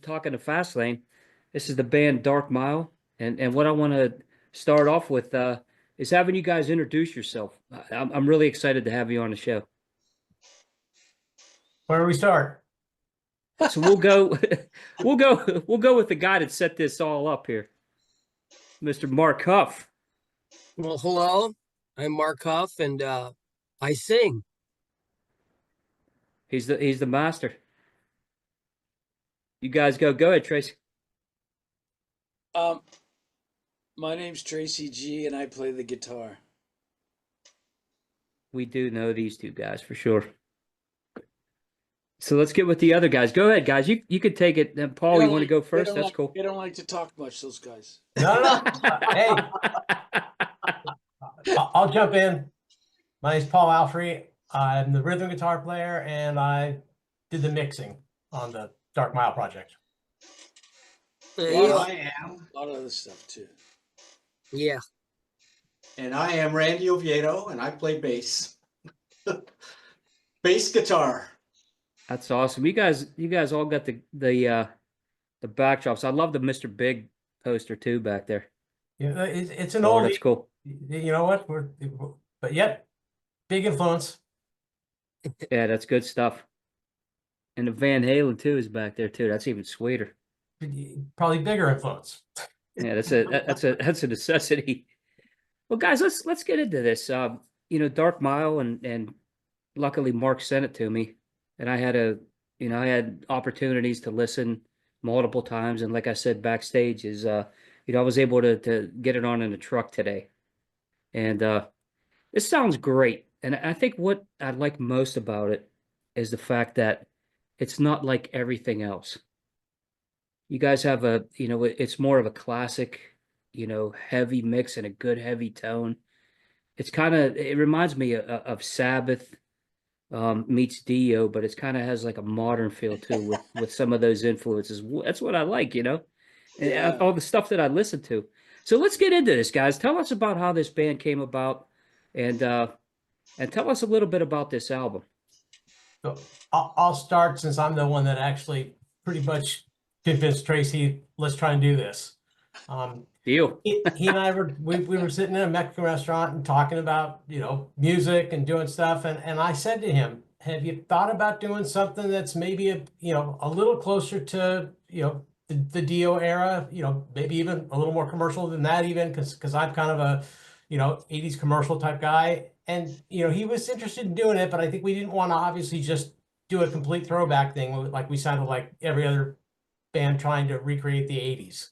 talking to Fastlane. This is the band Dark Mile, and what I want to start off with is having you guys introduce yourself. I'm really excited to have you on the show. Where do we start? So we'll go, we'll go with the guy that set this all up here, Mr. Mark Huff. Well, hello. I'm Mark Huff, and I sing. He's the master. You guys go ahead, Tracy. Um, my name's Tracy G, and I play the guitar. We do know these two guys for sure. So let's get with the other guys. Go ahead, guys. You could take it. And Paul, you want to go first? That's cool. They don't like to talk much, those guys. No. Hey, I'll jump in. My name's Paul Alfery. I'm the rhythm guitar player, and I did the mixing on the Dark Mile project. Well, I am. A lot of other stuff, too. Yeah. And I am Randy Oviedo, and I play bass. Bass guitar. That's awesome. You guys all got the backdrops. I love the Mr. Big poster too back there. Yeah, it's an old. That's cool. You know what? But yet, big influence. Yeah, that's good stuff. And the Van Halen too is back there too. That's even sweeter. Probably bigger influence. Yeah, that's a necessity. Well, guys, let's get into this. Dark Mile, and luckily Mark sent it to me, and I had opportunities to listen multiple times, and like I said backstage is I was able to get it on in the truck today, and it sounds great. And I think what I like most about it is the fact that it's not like everything else. You guys have it's more of a classic, heavy mix and a good heavy tone. It reminds me of Sabbath meets Dio, but it's kind of has like a modern feel too with some of those influences. That's what I like, and all the stuff that I listen to. So let's get into this, guys. Tell us about how this band came about, and tell us a little bit about this album. So I'll start, since I'm the one that actually pretty much convinced Tracy, let's try and do this. Deal. He and I we were sitting in a Mexican restaurant and talking about, music and doing stuff. And I said to him, have you thought about doing something that's maybe a little closer to, the Dio era, maybe even a little more commercial than that, even because I'm kind of a, 80s commercial type guy. And, he was interested in doing it, but I think we didn't want to obviously just do a complete throwback thing. Like we sounded like every other band trying to recreate the 80s.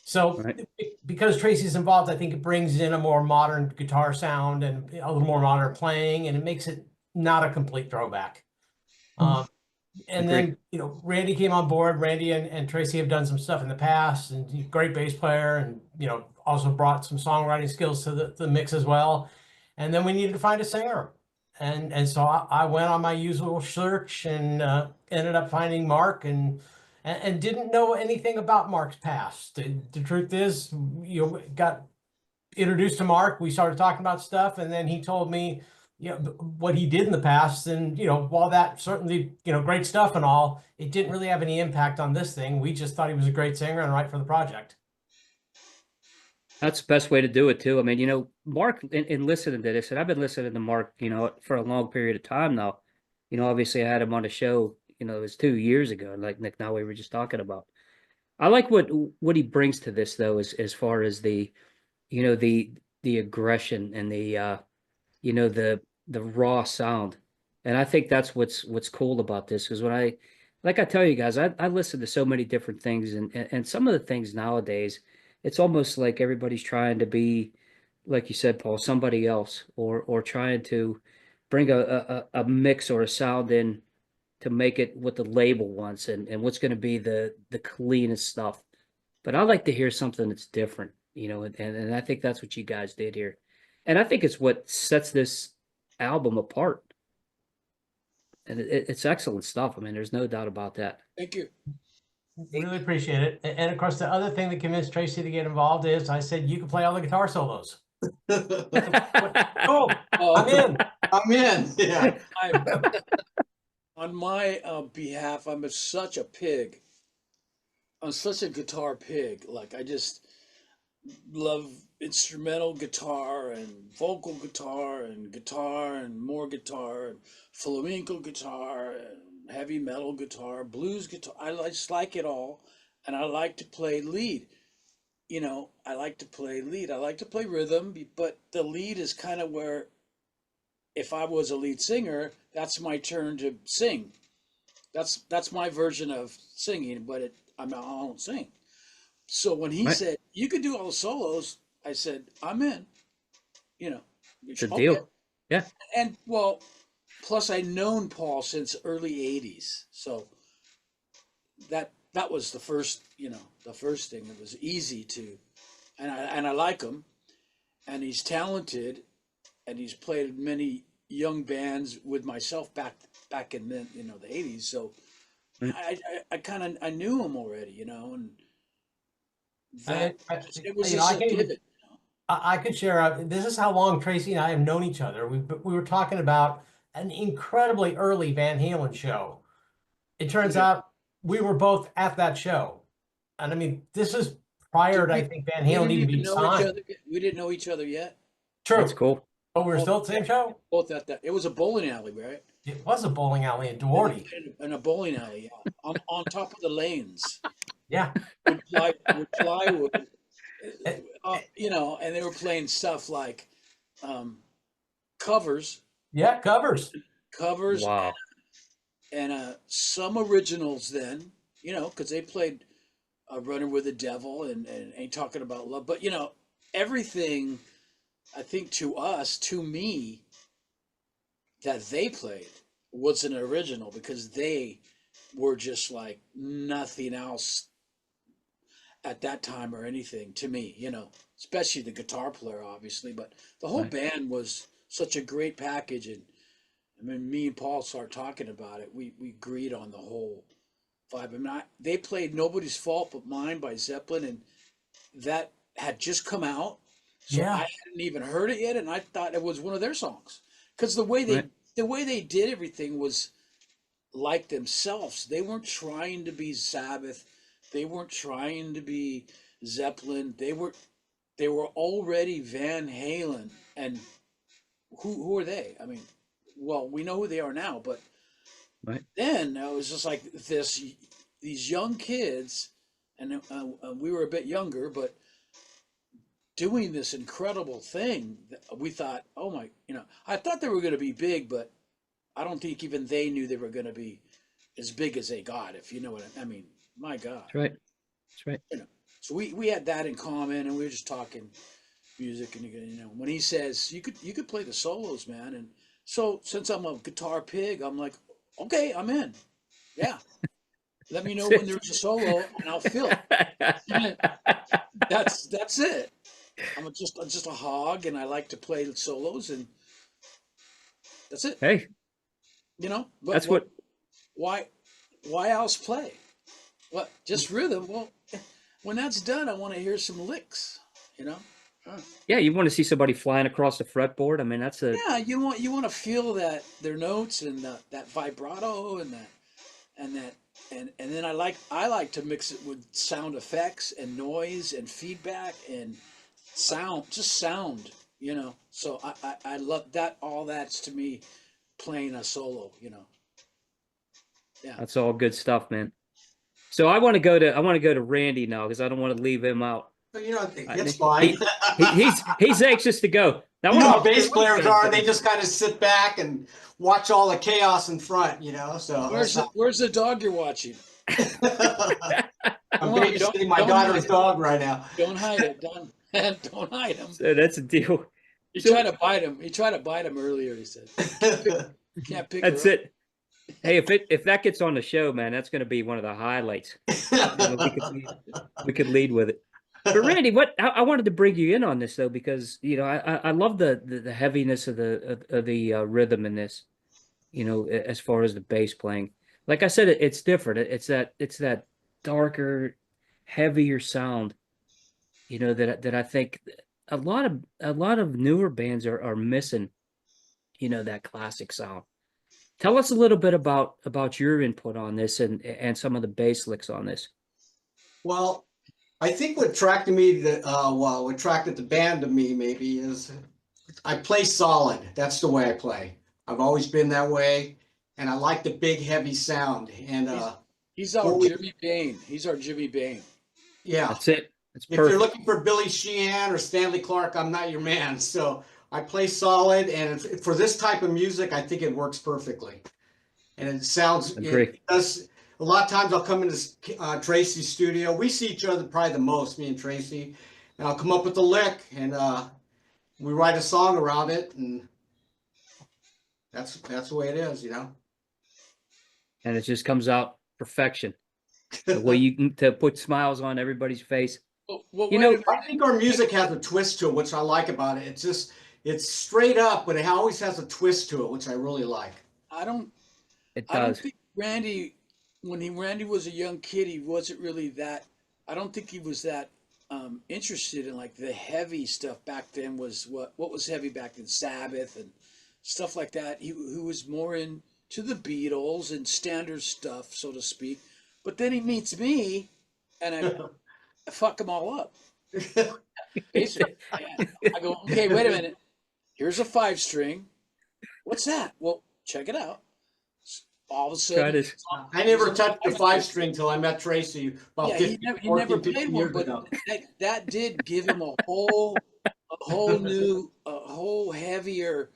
So because Tracy's involved, I think it brings in a more modern guitar sound and a little more modern playing, and it makes it not a complete throwback. And then, Randy came on board. Randy and Tracy have done some stuff in the past, and he's a great bass player, and, also brought some songwriting skills to the mix as well. And then we needed to find a singer. And so I went on my usual search and ended up finding Mark, and didn't know anything about Mark's past. The truth is, got introduced to Mark. We started talking about stuff, and then he told me, what he did in the past. And, while that certainly, great stuff and all, it didn't really have any impact on this thing. We just thought he was a great singer and right for the project. That's the best way to do it too. I mean, Mark, in listening to this, and I've been listening to Mark, for a long period of time now. Obviously I had him on the show, it was 2 years ago, like Nick, now we were just talking about. I like what he brings to this though, as far as the aggression and the raw sound. And I think that's what's cool about this, because like I tell you guys, I listen to so many different things, and some of the things nowadays, it's almost like everybody's trying to be, like you said, Paul, somebody else, or trying to bring a mix or a sound in to make it what the label wants and what's going to be the cleanest stuff. But I like to hear something that's different, and I think that's what you guys did here. And I think it's what sets this album apart. And it's excellent stuff. I mean, there's no doubt about that. Thank you. Really appreciate it. And of course, the other thing that convinced Tracy to get involved is I said, you can play all the guitar solos. Cool. I'm in. I'm in. Yeah. On my behalf, I'm such a pig I'm such a guitar pig. Like I just love instrumental guitar and vocal guitar and more guitar and flamenco guitar and heavy metal guitar, blues guitar. Just like it all, and I like to play lead. I like to play lead. I like to play rhythm, but the lead is kind of where if I was a lead singer, that's my turn to sing. That's my version of singing, but I don't sing. So when he Right. said you could do all the solos, I said I'm in. You know, It's a okay. deal. Yeah. And well, plus I'd known Paul since early '80s, so that was the first the first thing. It was easy to, and I like him, and he's talented, and he's played many young bands with myself back in the the '80s. So Mm. I kind of I knew him already, and that it was you know, I just a can even, pivot. I could share. This is how long Tracy and I have known each other. We were talking about an incredibly early Van Halen show. It turns Yeah. out we were both at that show, and I mean, this is prior Did to I we? think Van We Halen didn't even even being know each signed. other. We didn't know each other yet. That's True, cool. but we were Both, still at the same show. both at that. It was a bowling alley, right? It was a bowling alley in Duarte. In a bowling alley, yeah. On top of the lanes Yeah, with plywood, Eh, and they were playing stuff like um, covers, yeah, covers. covers, Wow. and some originals. Then because they played "Running with the Devil" and "Ain't Talking About Love," but everything. I think to me, that they played was an original because they were just like nothing else at that time or anything to me, especially the guitar player, obviously, but the whole Right. band was such a great package. And I mean, me and Paul started talking about it. We agreed on the whole vibe. I mean, they played "Nobody's Fault But Mine" by Zeppelin, and that had just come out, so I Yeah, hadn't even heard it yet, and I thought it was one of their songs because Right. the way they did everything was like themselves. They weren't trying to be Sabbath. They weren't trying to be Zeppelin. They were already Van Halen. And who are they? I mean, well, we know who they are now, but Right. then it was just like these young kids, and we were a bit younger, but doing this incredible thing. We thought, oh my, I thought they were going to be big, but I don't think even they knew they were going to be as big as they got, if you know what I mean. My God. That's right. That's right. So we had that in common, and we were just talking music, and when he says you could play the solos, man, and so since I'm a guitar pig, I'm like, okay, I'm in. Yeah. Let me know when there's a solo and I'll fill it. That's it. I'm just a hog, and I like to play solos, and that's it. Hey, But that's what. why else play? What, just rhythm? Well, when that's done, I want to hear some licks. Huh. Yeah, you want to see somebody flying across the fretboard. I mean, that's a. Yeah, you want to feel their notes and that vibrato and then I like to mix it with sound effects and noise and feedback and sound. So I love that. All that's to me playing a solo. Yeah. That's all good stuff, man. So I want to go to Randy now because I don't want to leave him out. But it's He, fine. he's anxious to go. Now, I You know wanna how make sure bass what players you guys are. They do. just kind of sit back and watch all the chaos in front, So Where's the dog you're watching? I'm Come on, babysitting my don't daughter's hide it. dog right now. Don't hide it. Don't hide him. So that's a deal. He So tried to bite him. He tried to bite him earlier. He said, "Can't pick that's her up." it. Hey, if that gets on the show, man, that's going to be one of the highlights. We could lead with it. But Randy, I wanted to bring you in on this though because I love the heaviness of the rhythm in this. As far as the bass playing, like I said, it's different. It's that darker, heavier sound. That I think a lot of newer bands are missing. That classic sound. Tell us a little bit about your input on this and some of the bass licks on this. Well, I think what attracted me to, what attracted the band to me maybe is I play solid. That's the way I play. I've always been that way, and I like the big, heavy sound. And He's our what we, Jimmy Bain. He's our Jimmy Bain. yeah, That's it. It's if you're perfect. looking for Billy Sheehan or Stanley Clark, I'm not your man. So I play solid, and for this type of music, I think it works perfectly. And it sounds, Agree. it does. A lot of times I'll come into Tracy's studio. We see each other probably the most, me and Tracy, and I'll come up with a lick, and we write a song around it, and that's the way it is, you know. And it just comes out perfection. The way you can to put smiles on everybody's face. Well, You wait know, a minute. I think our music has a twist to it, which I like about it. It's straight up, but it always has a twist to it, which I really like. I don't it I don't does. think Randy, Randy was a young kid, he wasn't really that. I don't think he was that interested in like the heavy stuff back then. Was what was heavy back then? Sabbath and stuff like that. He was more into the Beatles and standard stuff, so to speak. But then he meets me, and I fuck him all up. Basically, I go, okay, wait a minute. Here's a 5-string. What's that? Well, check it out. All of a Try sudden, this. I never touched the 5-string till I met Tracy about yeah, 50, he never 14, 15 played one, years but ago. that did give him a whole heavier.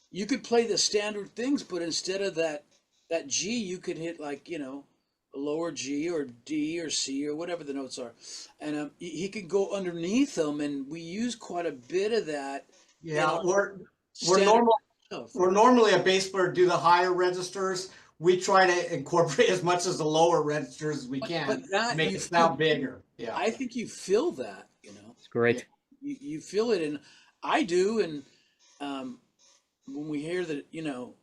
You could play the standard things, but instead of that G, you could hit like a lower G or D or C or whatever the notes are, and he could go underneath them, and we use quite a bit of that. Yeah, we're Standard normal. stuff. We're normally a bass player do the higher registers. We try to incorporate as much as the lower registers as we can But that make you it sound bigger. Yeah. I think you feel that, It's great. you feel it, and I do, and when we hear that, when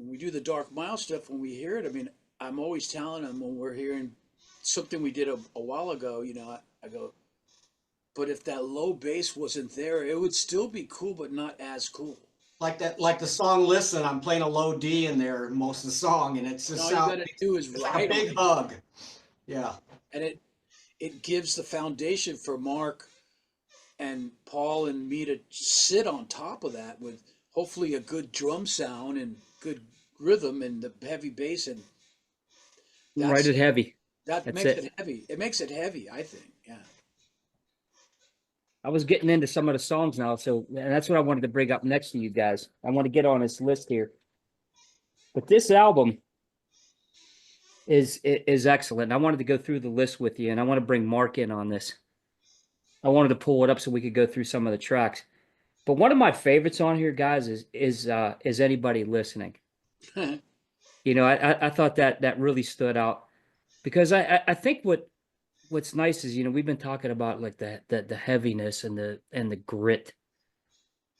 we do the Dark Mile stuff, when we hear it, I mean, I'm always telling them when we're hearing something we did a while ago, I go, but if that low bass wasn't there, it would still be cool, but not as cool. Like that, like the song "Listen," I'm playing a low D in there most of the song, and it's And just all you sound, got to do is it's like write a on big it, hug. Yeah. and it gives the foundation for Mark and Paul and me to sit on top of that with hopefully a good drum sound and good rhythm and the heavy bass, and Write it heavy. that That's makes it. it heavy. It makes it heavy, I think. Yeah. I was getting into some of the songs now, so and that's what I wanted to bring up next to you guys. I want to get on this list here. But this album is excellent. I wanted to go through the list with you, and I want to bring Mark in on this. I wanted to pull it up so we could go through some of the tracks. But one of my favorites on here, guys, is Anybody Listening. I thought that really stood out because I think what's nice is we've been talking about like the heaviness and the grit,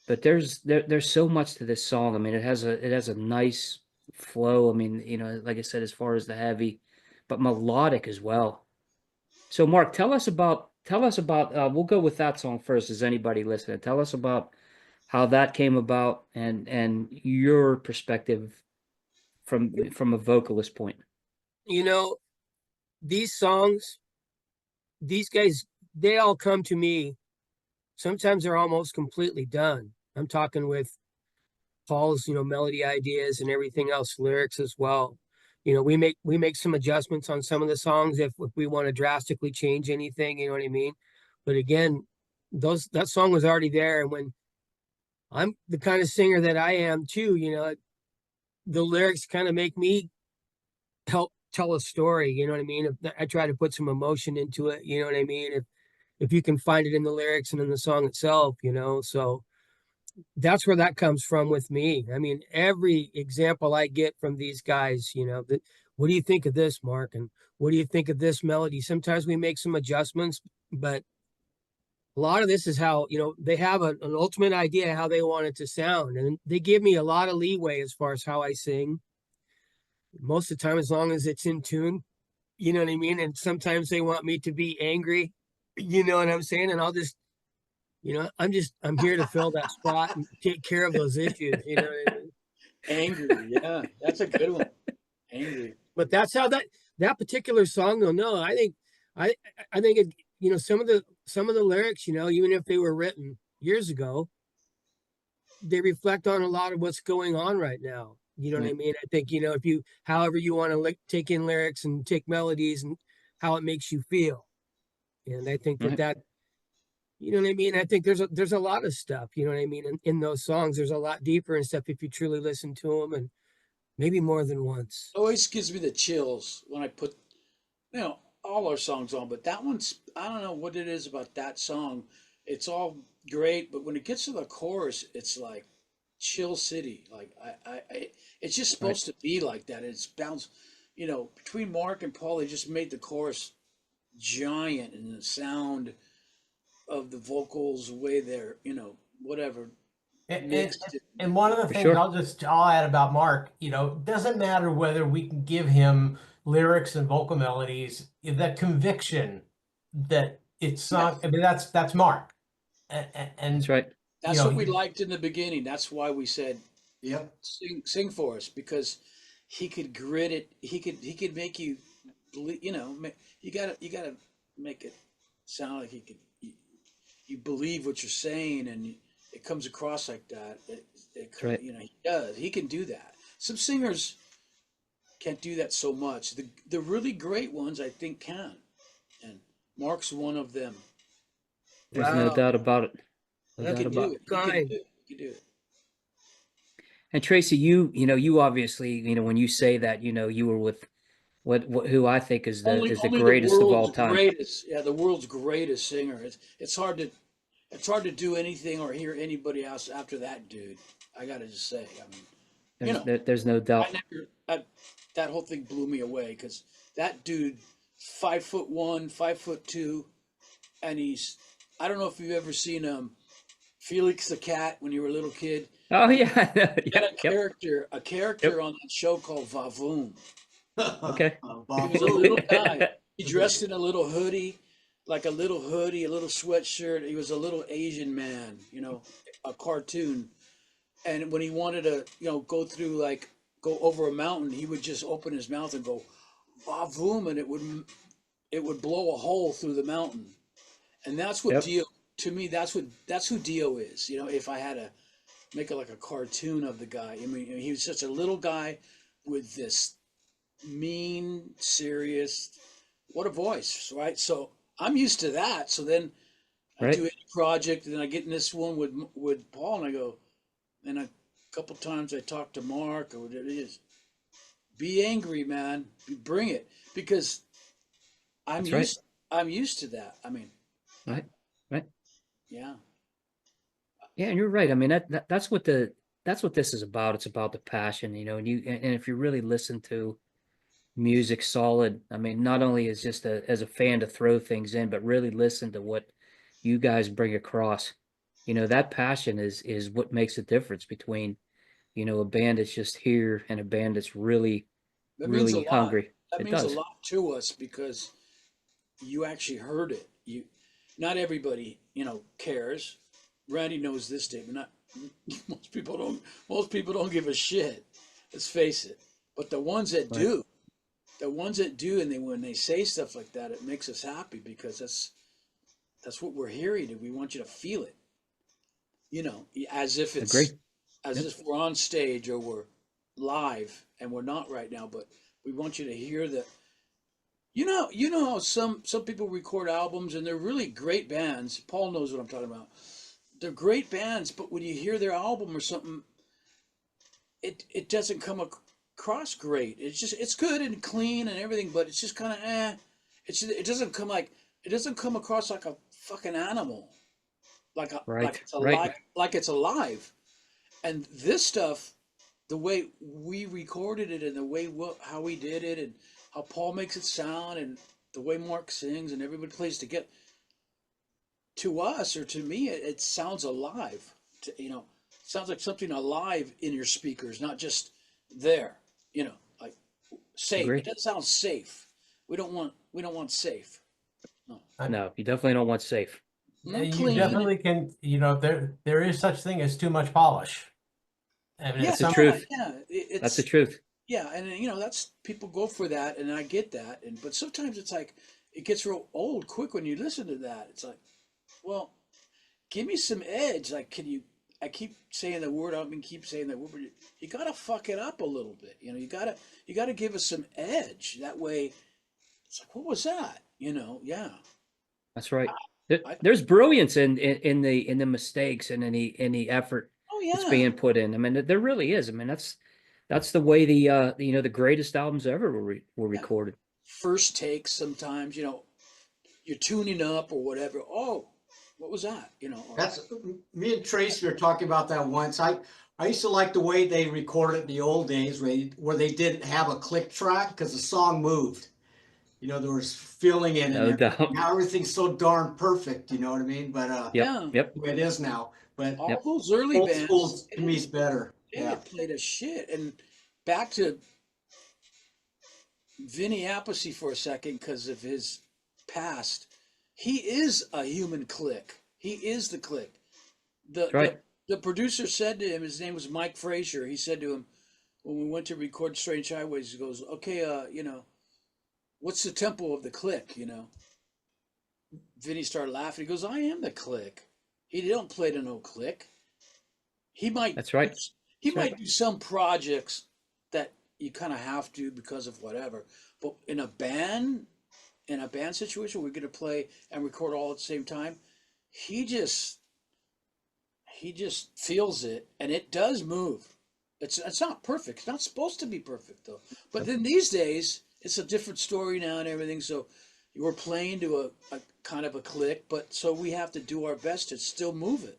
but there's so much to this song. I mean, it has a nice flow. I mean, like I said, as far as the heavy, but melodic as well. So Mark, tell us about we'll go with that song first. Is Anybody Listening? Tell us about how that came about and your perspective from a vocalist point. These songs, these guys, they all come to me. Sometimes they're almost completely done. I'm talking with Paul's, melody ideas and everything else, lyrics as well. We make some adjustments on some of the songs if we want to drastically change anything, you know what I mean? But again, that song was already there. And when I'm the kind of singer that I am too, the lyrics kind of make me help tell a story, you know what I mean? I try to put some emotion into it, you know what I mean? If you can find it in the lyrics and in the song itself, so that's where that comes from with me. I mean, every example I get from these guys, what do you think of this, Mark? And what do you think of this melody? Sometimes we make some adjustments, but a lot of this is how, they have an ultimate idea how they want it to sound. And they give me a lot of leeway as far as how I sing. Most of the time, as long as it's in tune, you know what I mean? And sometimes they want me to be angry, you know what I'm saying? And I'll just, I'm here to fill that spot and take care of those issues, you know what I mean? Angry, yeah, that's a good one. Angry. But that's how that particular song, though, no, I think I think it, you know, some of the lyrics, you know, even if they were written years ago, they reflect on a lot of what's going on right now. You know what I mean? I think, you know, if you, however you want to take in lyrics and take melodies and how it makes you feel. And I think Right. that, you know what I mean? I think there's a lot of stuff, you know what I mean? In those songs, there's a lot deeper and stuff if you truly listen to them, and maybe more than once. Always gives me the chills when I put, you know, all our songs on, but that one's, I don't know what it is about that song. It's all great, but when it gets to the chorus, it's like chill city. Like it's just Right. supposed to be like that. It's bounced, you know, between Mark and Paul, they just made the chorus giant, and the sound of the vocals, the way they're, you know, whatever, And, and, mixed it. and one of the For things sure. I'll add about Mark, you know, doesn't matter whether we can give him lyrics and vocal melodies, the conviction that it's sung. I mean, that's Mark, and, That's right. you That's know, what we liked in the beginning. That's why we said, Yep. sing for us, because he could grit it. He could make you, you know, you gotta make it sound like you believe what you're saying, and it comes across like that. That's right. You know, he does. He can do that. Some singers can't do that so much. The really great ones, I think, can, and Mark's one of them. There's no Wow. doubt about it. No He doubt can about do it. it. He can Kind. do it. He can do it. And Tracy, you know, you obviously, you know, when you say that, you know, you were with what who I think is the Only the greatest of all world's time. greatest. Yeah, the world's greatest singer. It's hard to do anything or hear anybody else after that dude. I gotta just say. I mean, you know, There's no doubt. that whole thing blew me away, because that dude, 5'1", 5'2", and he's, I don't know if you've ever seen Felix the Cat when you were a little kid. Oh He yeah. he had Yep. Yep. a character on that show called Vavoom. Okay. He was a little guy. He dressed in a little hoodie, like a little hoodie, a little sweatshirt. He was a little Asian man, you know, a cartoon. And when he wanted to, you know, go over a mountain, he would just open his mouth and go, "Vavoom," and it would blow a hole through the mountain. And that's what Yep. Dio, to me, that's who Dio is. You know, if I had to make it like a cartoon of the guy, I mean, he was such a little guy with this mean, serious, what a voice, right? So I'm used to that. So then I Right. do any project, and then I get in this one with Paul, and I go, and a couple times I talk to Mark or whatever it is. Be angry, man. Bring it, because I'm That's right. used. I'm used to that. I mean, Right. Right. yeah. Yeah, and you're right. I mean, that's what this is about. It's about the passion, you know, and if you really listen to music solid, I mean, not only is just as a fan to throw things in, but really listen to what you guys bring across. You know, that passion is what makes the difference between, you know, a band that's just here and a band that's really, That means a really lot. hungry. That It means a does. lot to us, because you actually heard it. Not everybody, you know, cares. Randy knows this statement. Not most people don't. Most people don't give a shit. Let's face it. But the ones that Right. do, and when they say stuff like that, it makes us happy, because that's what we're hearing, and we want you to feel it. You know, as if Agree. as Yep. if we're on stage or we're live, and we're not right now, but we want you to hear the. You know how some people record albums, and they're really great bands. Paul knows what I'm talking about. They're great bands, but when you hear their album or something, it doesn't come across great. It's good and clean and everything, but it's just kind of it doesn't come across like a fucking animal, like Right. it's Right. alive, like it's alive. And this stuff, the way we recorded it, and the way how we did it, and how Paul makes it sound, and the way Mark sings, and everybody plays together, to us, or to me, it sounds alive. You know, sounds like something alive in your speakers, not just there. You know, like safe. Agree. It doesn't sound safe. We don't want safe. No, No, you definitely don't want safe. not you clean. definitely can, you know, there is such thing as too much polish. I mean, Yeah, it's That's the some, truth. yeah. That's the It's truth. yeah, and you know, that's, people go for that, and I get that, and but sometimes it's like, it gets real old quick when you listen to that. It's like, well, give me some edge. Like, can you? I keep saying the word. I don't mean keep saying the word, but you gotta fuck it up a little bit. You know, you gotta give us some edge. That way, it's like, what was that? You know, yeah. That's right. I There's brilliance in the mistakes and in the effort oh that's yeah, being put in. I mean, there really is. I mean, that's the way the greatest albums ever were yeah. recorded. First takes sometimes. You know, you're tuning up or whatever. Oh, what was that? You know, or, That's me and Tracy were talking about that once. I used to like the way they recorded in the old days where they didn't have a click track because the song moved. You know, there was feeling in it and No everything. doubt. Now everything's so darn perfect, you know what I mean? But Yep. yeah. Yep. the way it is now. But All Yep. those early old school bands, to me is better. they Yeah. played a shit. And back to Vinny Appice for a second because of his past. He is a human click. He is the click. The, That's right. the producer said to him, his name was Mike Frazier. He said to him when we went to record Strange Highways, he goes, "Okay, you know, what's the tempo of the click?" You know, Vinny started laughing. He goes, "I am the click." He don't play to no click. He might That's right. he That's right. might do some projects that you kind of have to because of whatever. But in a band situation, we're gonna play and record all at the same time. He just he just feels it, and it does move. It's not perfect. It's not supposed to be perfect though. But then these days, it's a different story now and everything. So we're playing to a kind of a click, but so we have to do our best to still move it.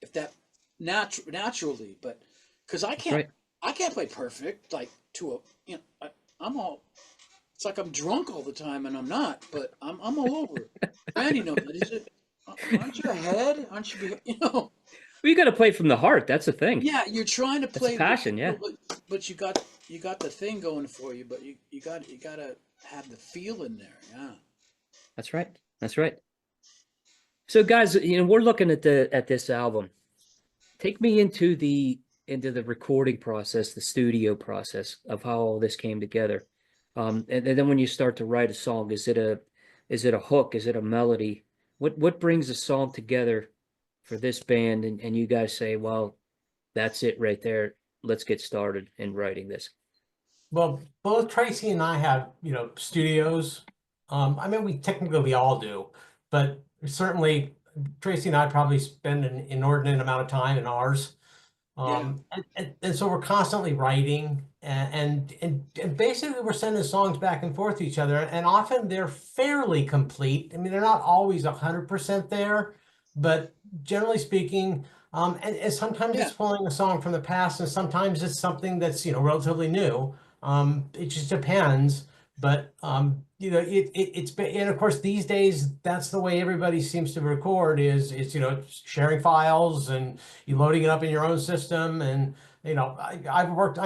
If that naturally, but because That's right. I can't play perfect like to a you know I'm all it's like I'm drunk all the time and I'm not, but I'm all over it. Randy knows that. Is it? Aren't you ahead? Aren't you? You know. Well, you got to play from the heart. That's the thing. Yeah, you're trying to That's a play, passion. Yeah. but you got the thing going for you, but you got to have the feel in there. Yeah. That's right. That's right. So, guys, we're looking at this album. Take me into the recording process, the studio process of how all this came together. And then when you start to write a song, is it a hook? Is it a melody? What brings a song together for this band? And you guys say, well, that's it right there. Let's get started in writing this. Well, both Tracy and I have, studios. I mean, we all do, but certainly Tracy and I probably spend an inordinate amount of time in ours. Yeah. And so we're constantly writing and basically we're sending songs back and forth to each other. And often they're fairly complete. I mean, they're not always 100% there, but generally speaking, and sometimes Yeah. it's pulling a song from the past and sometimes it's something that's, relatively new. It just depends. But it's been, and of course these days that's the way everybody seems to record is sharing files and you loading it up in your own system. And I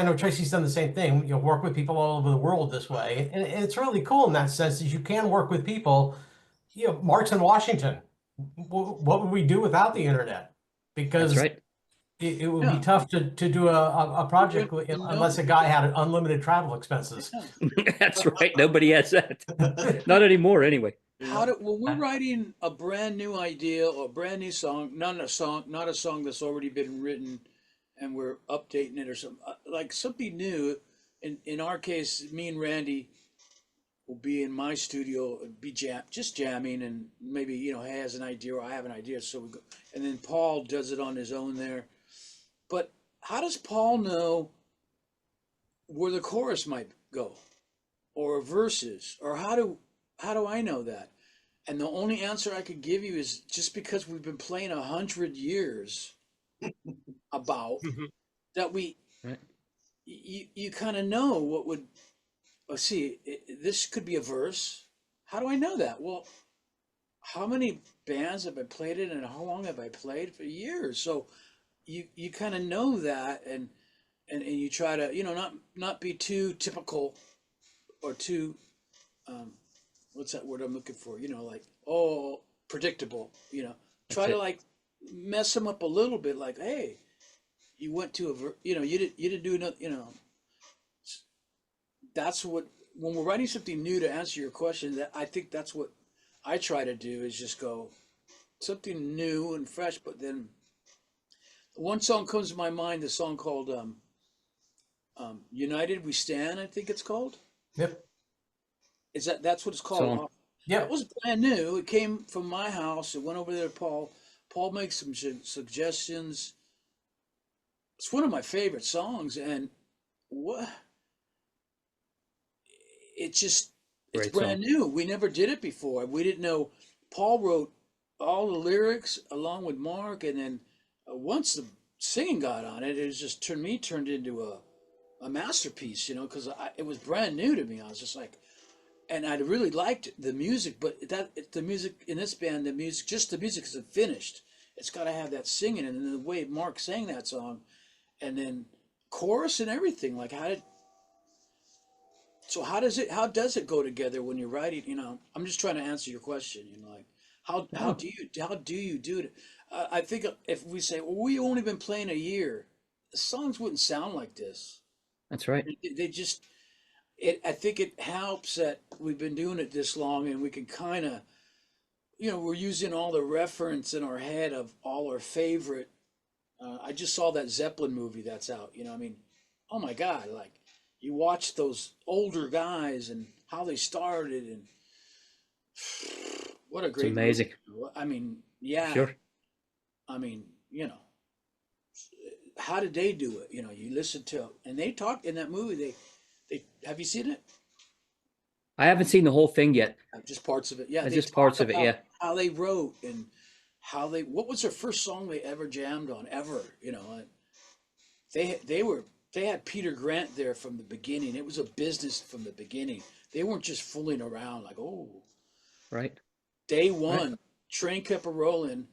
know Tracy's done the same thing. Work with people all over the world this way, and it's really cool in that sense that you can work with people. Mark's in Washington. What would we do without the internet? That's Because right. it would be Yeah. tough to do a project And unless a guy had unlimited travel expenses. Yeah. That's right. Nobody has that. Not anymore, anyway. How do when we're writing a brand new idea or a brand new song, not a song that's already been written, and we're updating it or something like something new. In our case, me and Randy will be in my studio, be just jamming, and maybe he has an idea or I have an idea, so we go, and then Paul does it on his own there. But how does Paul know where the chorus might go, or verses, or how do I know that? And the only answer I could give you is just because we've been playing 100 years about that Right. you kind of know what would see this could be a verse. How do I know that? Well, how many bands have I played in and how long have I played? For years. So you kind of know that and you try to not be too typical or too what's that word I'm looking for? Like, oh, predictable. Try That's to it. like mess them up a little bit. Like, hey, you went to you didn't do nothing. That's what when we're writing something new, to answer your question, that I think that's what I try to do, is just go something new and fresh. But then one song comes to my mind, the song called United We Stand, I think it's called. Yep. That's what it's called? Song. Yep. That was brand new. It came from my house. It went over there to Paul. Paul makes some suggestions. It's one of my favorite songs, and what it's Great brand song. new. We never did it before. We didn't know. Paul wrote all the lyrics along with Mark, and then once the singing got on it, it was just turned into a masterpiece, because it was brand new to me. I was just like, and I really liked the music, but the music in this band, the music isn't finished. It's got to have that singing, and then the way Mark sang that song, and then chorus and everything. Like, how does it go together when you're writing? I'm just trying to answer your question. Like, how do you do it? I think if we say, well, we only been playing a year, the songs wouldn't sound like this. That's right. They just. I think it helps that we've been doing it this long, and we can kind of, we're using all the reference in our head of all our favorite. I just saw that Zeppelin movie that's out. I mean, oh my God! Like, you watch those older guys and how they started, and what a It's great amazing. movie. I mean, yeah. Sure. I mean, how did they do it? You listen to, and they talk in that movie. They have you seen it? I haven't seen the whole thing yet. Just parts of it. Yeah, they Just talk parts of it. about Yeah. how they wrote and what was their first song they ever jammed on ever. They had Peter Grant there from the beginning. It was a business from the beginning. They weren't just fooling around like, oh, Right. day one, train kept a rolling.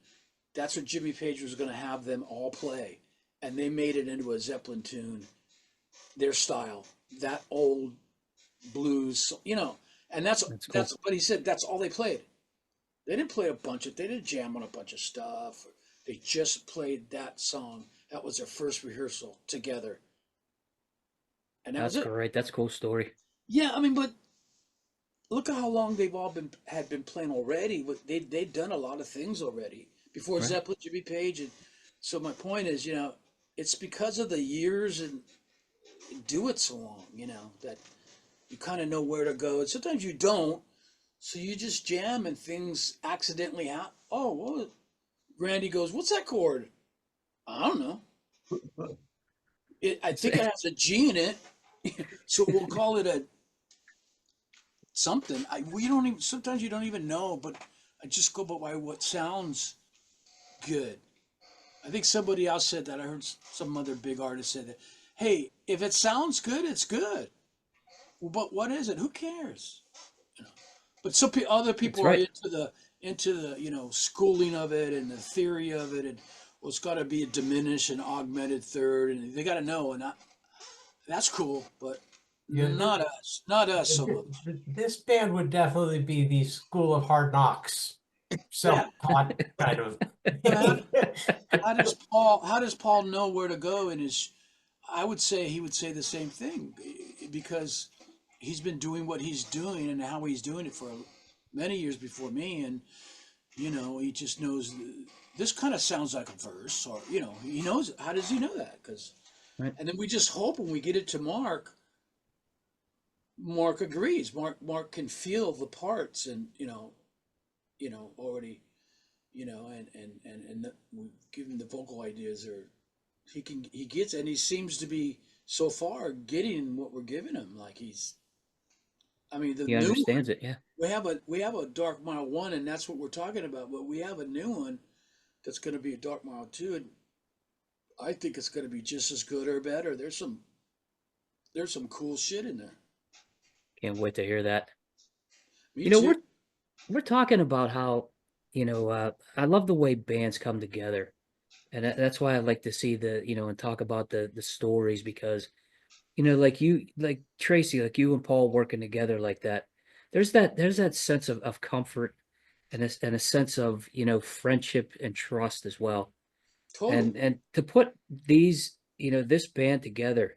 That's what Jimmy Page was going to have them all play, and they made it into a Zeppelin tune, their style, that old blues, and that's cool. what he said. That's all they played. They didn't play they didn't jam on a bunch of stuff. They just played that song. That was their first rehearsal together, and That's was it. great. That's a cool story. Yeah, I mean, but look at how long they've all had been playing already. But they'd done a lot of things already before Right. Zeppelin, Jimmy Page, and so my point is, it's because of the years and do it so long, that you kind of know where to go, and sometimes you don't. So you just jam, and things accidentally happen. Oh, what? Randy goes, "What's that chord?" I don't know. I think it has a G in it, so we'll call it a something. We don't even. Sometimes you don't even know, but I just go by what sounds good. I think somebody else said that. I heard some other big artist say that. Hey, if it sounds good, it's good. Well, but what is it? Who cares? But some other people are into the schooling of it and the theory of it, and well, it's got to be a diminished and augmented third, and they got to know, and that's cool, but Yeah. not us so much. This band would definitely be the School of Hard Knocks self-taught kind of. How does Paul know where to go in his? I would say he would say the same thing, because he's been doing what he's doing and how he's doing it for many years before me, and he just knows this kind of sounds like a verse, or he knows it. How does he know that? And then we just hope when we get it to Mark agrees. Mark can feel the parts, and already, and we give him the vocal ideas, or he gets, and he seems to be so far getting what we're giving him. Like the He new understands one, it. Yeah. we have a Dark Mile 1, and that's what we're talking about. But we have a new one that's going to be a Dark Mile 2, and I think it's going to be just as good or better. There's some cool shit in there. Can't wait to hear that. Me too. We're talking about how, I love the way bands come together. And that's why I like to see and talk about the stories, because, like Tracy, like you and Paul working together like that, there's that sense of comfort and a sense of, friendship and trust as well. Totally. And to put this band together,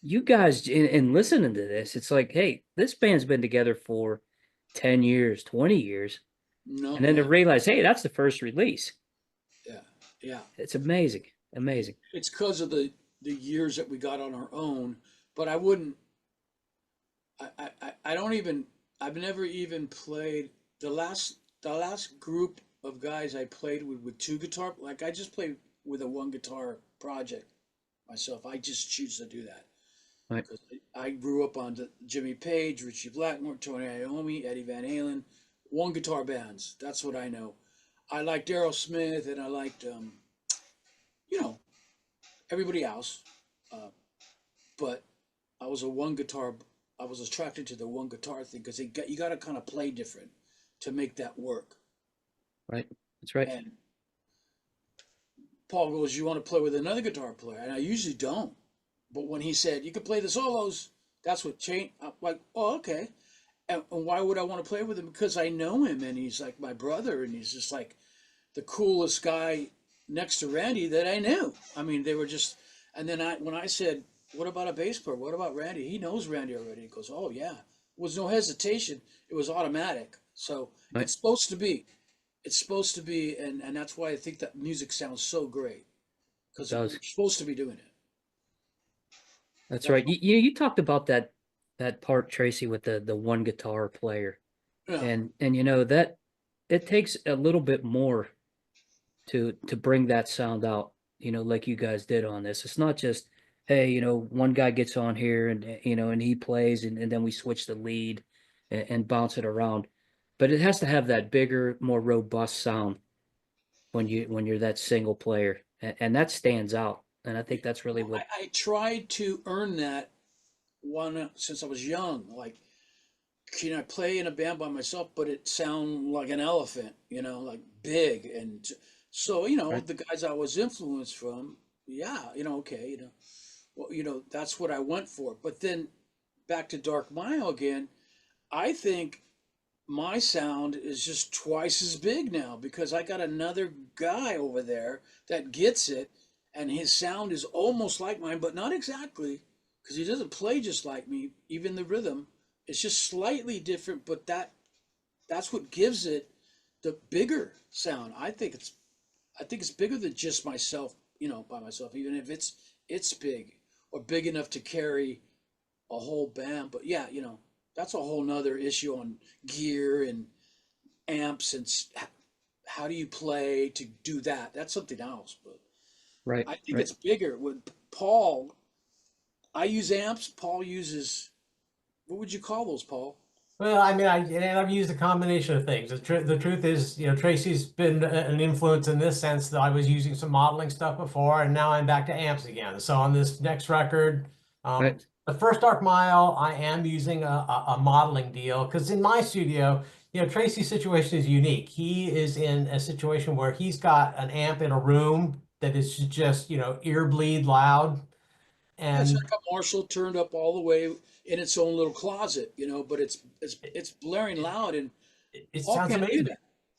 you guys in listening to this, it's like, hey, this band's been together for 10 years, 20 years. No, And then to yeah, realize, hey, that's the first release. yeah, yeah. It's amazing. Amazing. It's because of the years that we got on our own. But I wouldn't. I don't even. I've never even played the last group of guys I played with two guitar. Like I just played with a one guitar project myself. I just choose to do that Right. because I grew up on Jimmy Page, Richie Blackmore, Tony Iommi, Eddie Van Halen, one guitar bands. That's what I know. I liked Aerosmith and I liked you know everybody else, uh, but I was a one guitar. I was attracted to the one guitar thing because you got to kind of play different to make that work. Right. That's right. And Paul goes, "You want to play with another guitar player?" And I usually don't. But when he said you could play the solos, that's what changed. I'm like, "Oh, okay." And why would I want to play with him? Because I know him, and he's like my brother, and he's just like the coolest guy next to Randy that I knew. I mean, they were just. And then when I said, "What about a bass player? What about Randy?" He knows Randy already. He goes, "Oh yeah." It was no hesitation. It was automatic. So Right. it's supposed to be. It's supposed to be, and that's why I think that music sounds so great because It we're does. supposed to be doing it. That's That's right. You talked about that part, Tracy, with the one guitar player. yeah. And you know that it takes a little bit more to bring that sound out, like you guys did on this. It's not just, hey, one guy gets on here and he plays and then we switch the lead and bounce it around. But it has to have that bigger, more robust sound when you're that single player. And that stands out. And I think that's really what I tried to earn that one since I was young. Like, can I play in a band by myself, but it sound like an elephant, like big. And so, right, the guys I was influenced from, yeah, okay, well, that's what I went for. But then back to Dark Mile again, I think my sound is just twice as big now because I got another guy over there that gets it, and his sound is almost like mine, but not exactly because he doesn't play just like me. Even the rhythm, it's just slightly different, but that's what gives it the bigger sound. I think it's bigger than just myself, by myself, even if it's big or big enough to carry a whole band. But yeah, that's a whole nother issue on gear and amps and how do you play to do that. That's something else. But right, I think right. it's bigger. With Paul, I use amps. Paul uses, what would you call those, Paul? Well, I mean, I've used a combination of things. The truth is, Tracy's been an influence in this sense that I was using some modeling stuff before, and now I'm back to amps again. So on this next record, Right. the first Dark Mile, I am using a modeling deal because in my studio, Tracy's situation is unique. He is in a situation where he's got an amp in a room that is just, ear bleed loud. Yeah, it's And like a Marshall turned up all the way in its own little closet, but it's blaring loud, and it Paul sounds can't do amazing. that.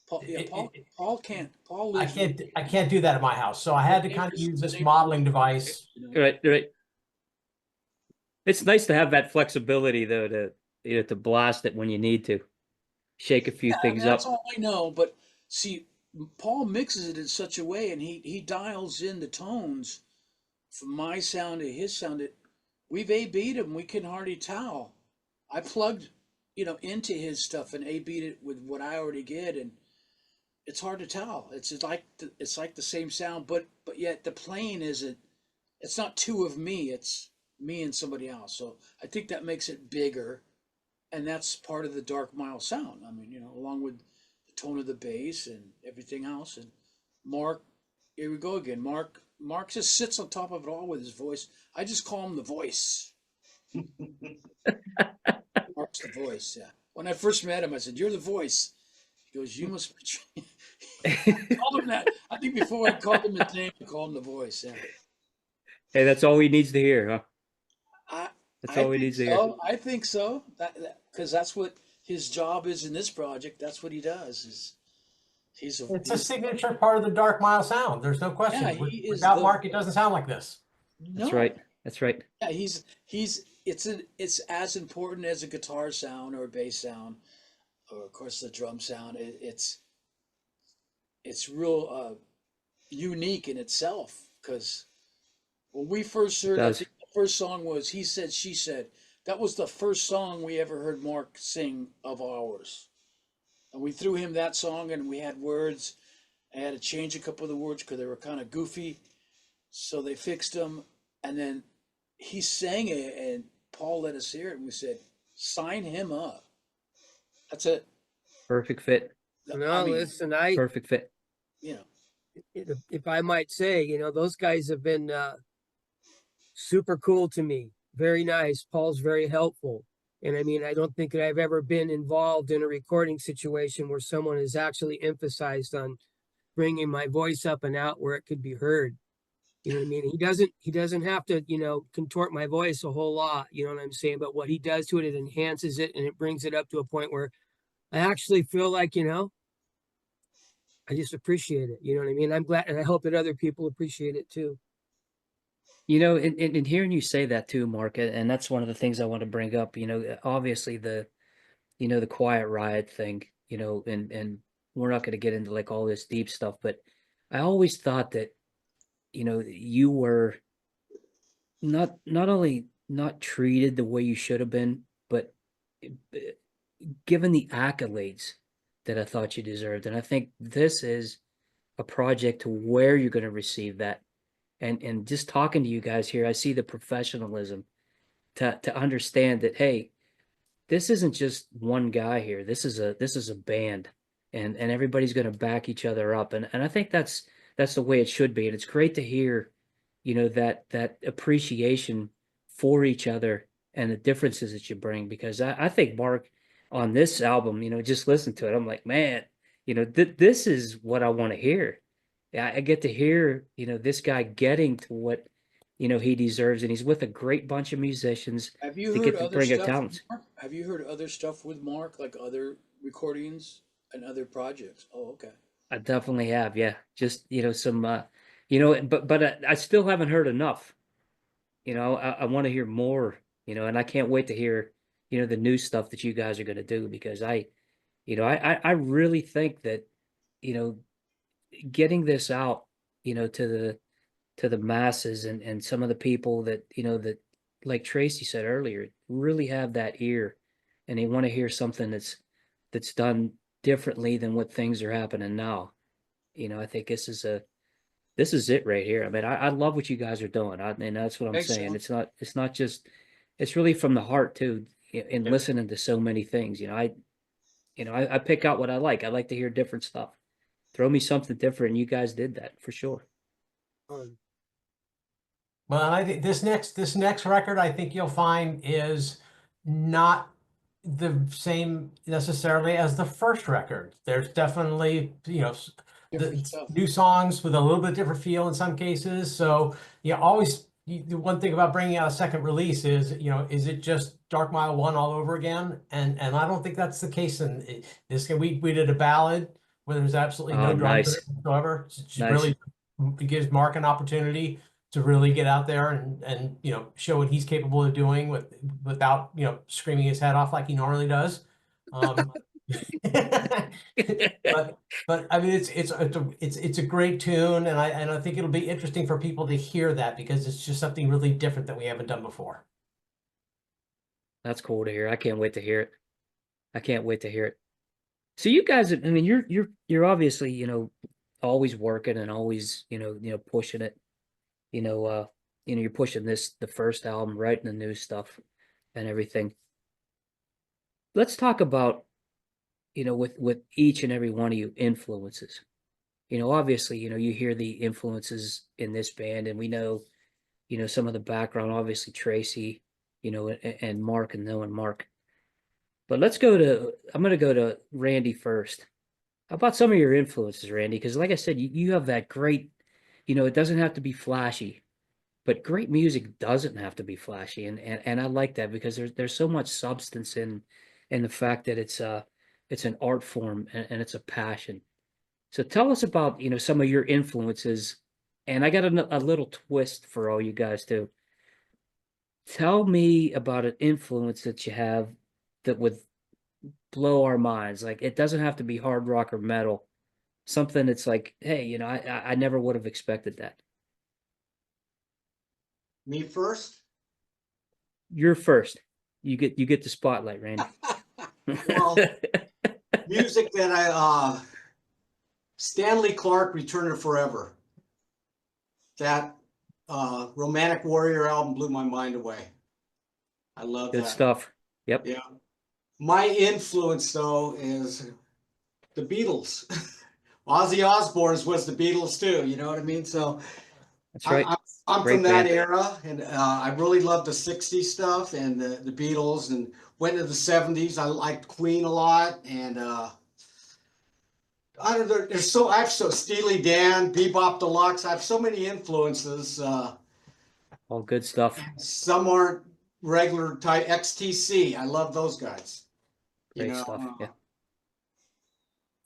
Paul, yeah, It, Paul, it, Paul can't. Paul I lives with can't do that at my house. So I had to kind of use the this neighbors modeling device. Right, right. It's nice to have that flexibility though to blast it when you need to, shake a few Yeah, I mean things that's up. all I know. But see, Paul mixes it in such a way, and he dials in the tones from my sound to his sound. We've A B'd him. We can hardly tell. I plugged, into his stuff and A B'd it with what I already get, and it's hard to tell. It's like the same sound, but yet the playing isn't. It's not two of me. It's me and somebody else. So I think that makes it bigger, and that's part of the Dark Mile sound. I mean, along with the tone of the bass and everything else. And Mark, here we go again. Mark just sits on top of it all with his voice. I just call him the voice. Mark's the voice. Yeah. When I first met him, I said, "You're the voice." He goes, "You must be." Called him that. I think before I called him his name, I called him the voice. Yeah. Hey, that's all he needs to hear, huh? I That's I all he think needs to hear. so. I think so. That because that's what his job is in this project. That's what he does. It's a He's signature part of the Dark Mile sound. There's no yeah, question. he is Without the Mark, it doesn't sound like this. That's no. right. That's right. Yeah, it's as important as a guitar sound or a bass sound, or of course the drum sound. It's real unique in itself because when we first It heard, I does. think the first song was He Said, She Said. That was the first song we ever heard Mark sing of ours. And we threw him that song and we had words. I had to change a couple of the words because they were kind of goofy. So they fixed them. And then he sang it and Paul let us hear it. And we said, sign him up. That's it. Perfect fit. No, I mean, listen, Perfect fit. you know, if I might say, those guys have been super cool to me. Very nice. Paul's very helpful. And I mean, I don't think that I've ever been involved in a recording situation where someone has actually emphasized on bringing my voice up and out where it could be heard. You know what I mean? He doesn't have to, contort my voice a whole lot, you know what I'm saying? But what he does to it, it enhances it and it brings it up to a point where I actually feel like, I just appreciate it. You know what I mean? I'm glad, and I hope that other people appreciate it too. In hearing you say that too, Mark, and that's one of the things I want to bring up. Obviously the quiet riot thing, and we're not going to get into like all this deep stuff, but I always thought that, you were not only not treated the way you should have been, but uh, given the accolades that I thought you deserved. And I think this is a project to where you're going to receive that. And just talking to you guys here, I see the professionalism to understand that, hey, this isn't just one guy here. This is a band, and everybody's going to back each other up. And I think that's the way it should be. And it's great to hear, that appreciation for each other and the differences that you bring. Because I think Mark on this album, just listen to it. I'm like, man, this is what I want to hear. Yeah, I get to hear, this guy getting to what, he deserves, and he's with a great bunch of musicians have you to heard get to other bring a stuff with talent. Mark? Have you heard other stuff with Mark, like other recordings and other projects? Oh, okay. I definitely have, yeah. Just, some, but I still haven't heard enough. I want to hear more, and I can't wait to hear, the new stuff that you guys are going to do, because I really think that, you know, getting this out, to the masses, and some of the people that, that, like Tracy said earlier, really have that ear, and they want to hear something that's done differently than what things are happening now. I think this is it right here. I mean, I love what you guys are doing. And that's what I'm Thanks, saying. Sean. It's not just, it's really from the heart too, in Yeah. listening to so many things. I pick out what I like. I like to hear different stuff. Throw me something different, and you guys did that for sure. Well, and I think this next record, I think you'll find is not the same necessarily as the first record. There's definitely, Different the stuff. new songs with a little bit different feel in some cases. So the one thing about bringing out a second release is, is it just Dark Mile 1 all over again? And I don't think that's the case. In this, we did a ballad where there's absolutely no Oh, drums nice. whatsoever. Just Nice. really gives Mark an opportunity to really get out there and show what he's capable of doing without screaming his head off like he normally does. But I mean it's a great tune, and I think it'll be interesting for people to hear that, because it's just something really different that we haven't done before. That's cool to hear. I can't wait to hear it. I can't wait to hear it. So you guys, I mean, you're obviously, always working and always, pushing it. You're pushing the first album, writing the new stuff and everything. Let's talk about, with each and every one of you influences. Obviously, you hear the influences in this band, and we know, some of the background, obviously Tracy, and Mark, and knowing Mark. But I'm going to go to Randy first. How about some of your influences, Randy? Because like I said, you have that great, it doesn't have to be flashy, but great music doesn't have to be flashy. And I like that, because there's so much substance in the fact that it's an art form, and it's a passion. So tell us about, some of your influences. And I got a little twist for all you guys too. Tell me about an influence that you have that would blow our minds. Like it doesn't have to be hard rock or metal. Something that's like, hey, I never would have expected that. Me first? You're first. You get the spotlight, Randy. Well, music that Stanley Clarke, Return to Forever. That Romantic Warrior album blew my mind away. I love Good that. stuff. Yep. Yeah. My influence, though, is the Beatles. Ozzy Osbourne's was the Beatles too. You know what I mean? So That's right. I'm Great from that band. era, and I really love the '60s stuff and the Beatles, and went to the '70s. I liked Queen a lot, and I don't know. I have Steely Dan, Bebop Deluxe. I have so many influences. All good stuff. Some aren't regular type. XTC. I love those guys. Great stuff. Yeah.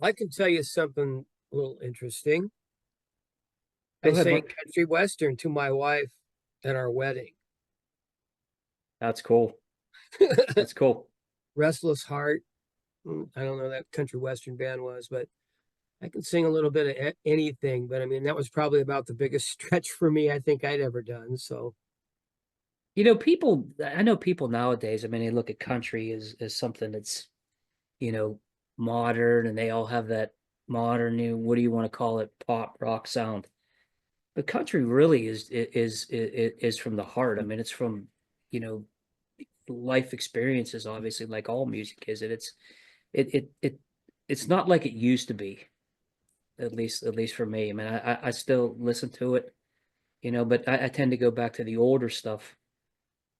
I can tell you something a little interesting. Go I ahead, sang Mark. country western to my wife at our wedding. That's cool. That's cool. Restless Heart. I don't know what that country western band was, but I can sing a little bit of anything. But I mean, that was probably about the biggest stretch for me I think I'd ever done. So I know people nowadays, I mean, they look at country as something that's, modern, and they all have that modern new, what do you want to call it, pop rock sound. But country really is from the heart. I mean, it's from, you know, life experiences, obviously, like all music is. It's not like it used to be, at least for me. I mean, I still listen to it, but I tend to go back to the older stuff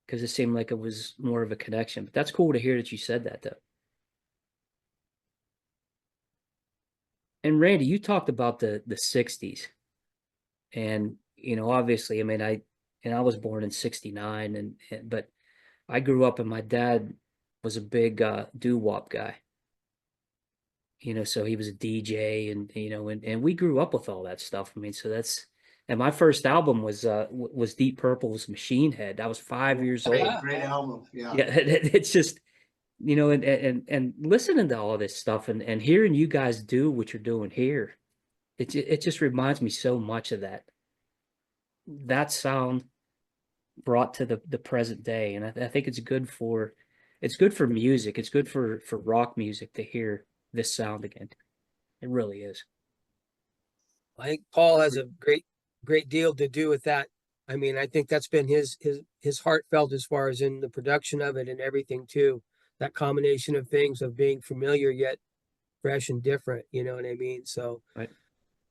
because it seemed like it was more of a connection. But that's cool to hear that you said that, though. And Randy, you talked about the '60s, and obviously, I mean, I was born in '69, but I grew up, and my dad was a big doo-wop guy. So he was a DJ, and we grew up with all that stuff. I mean, and my first album was Deep Purple's Machine Head. I was 5 years old. Great album. Yeah. Yeah, it's just, and listening to all this stuff and hearing you guys do what you're doing here, it just reminds me so much of that sound brought to the present day. And I think it's good for music. It's good for rock music to hear this sound again. It really is. I think Paul has a great deal to do with that. I mean, I think that's been his heartfelt as far as in the production of it and everything too. That combination of things of being familiar yet fresh and different, you know what I mean? So Right.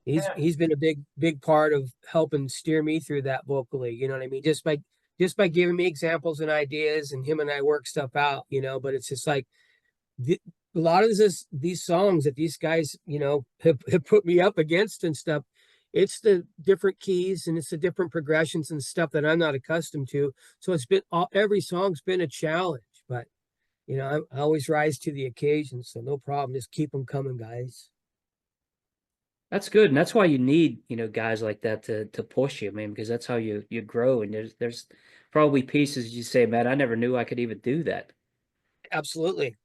he's been a big part of helping steer me through that vocally, you know what I mean? Just by giving me examples and ideas, and him and I work stuff out, but it's just like a lot of these songs that these guys, have put me up against and stuff. It's the different keys and it's the different progressions and stuff that I'm not accustomed to. So it's been every song's been a challenge, but I always rise to the occasion. So no problem. Just keep them coming, guys. That's good, and that's why you need guys like that to push you, man, because that's how you grow. And there's probably pieces you say, man, I never knew I could even do that. Absolutely.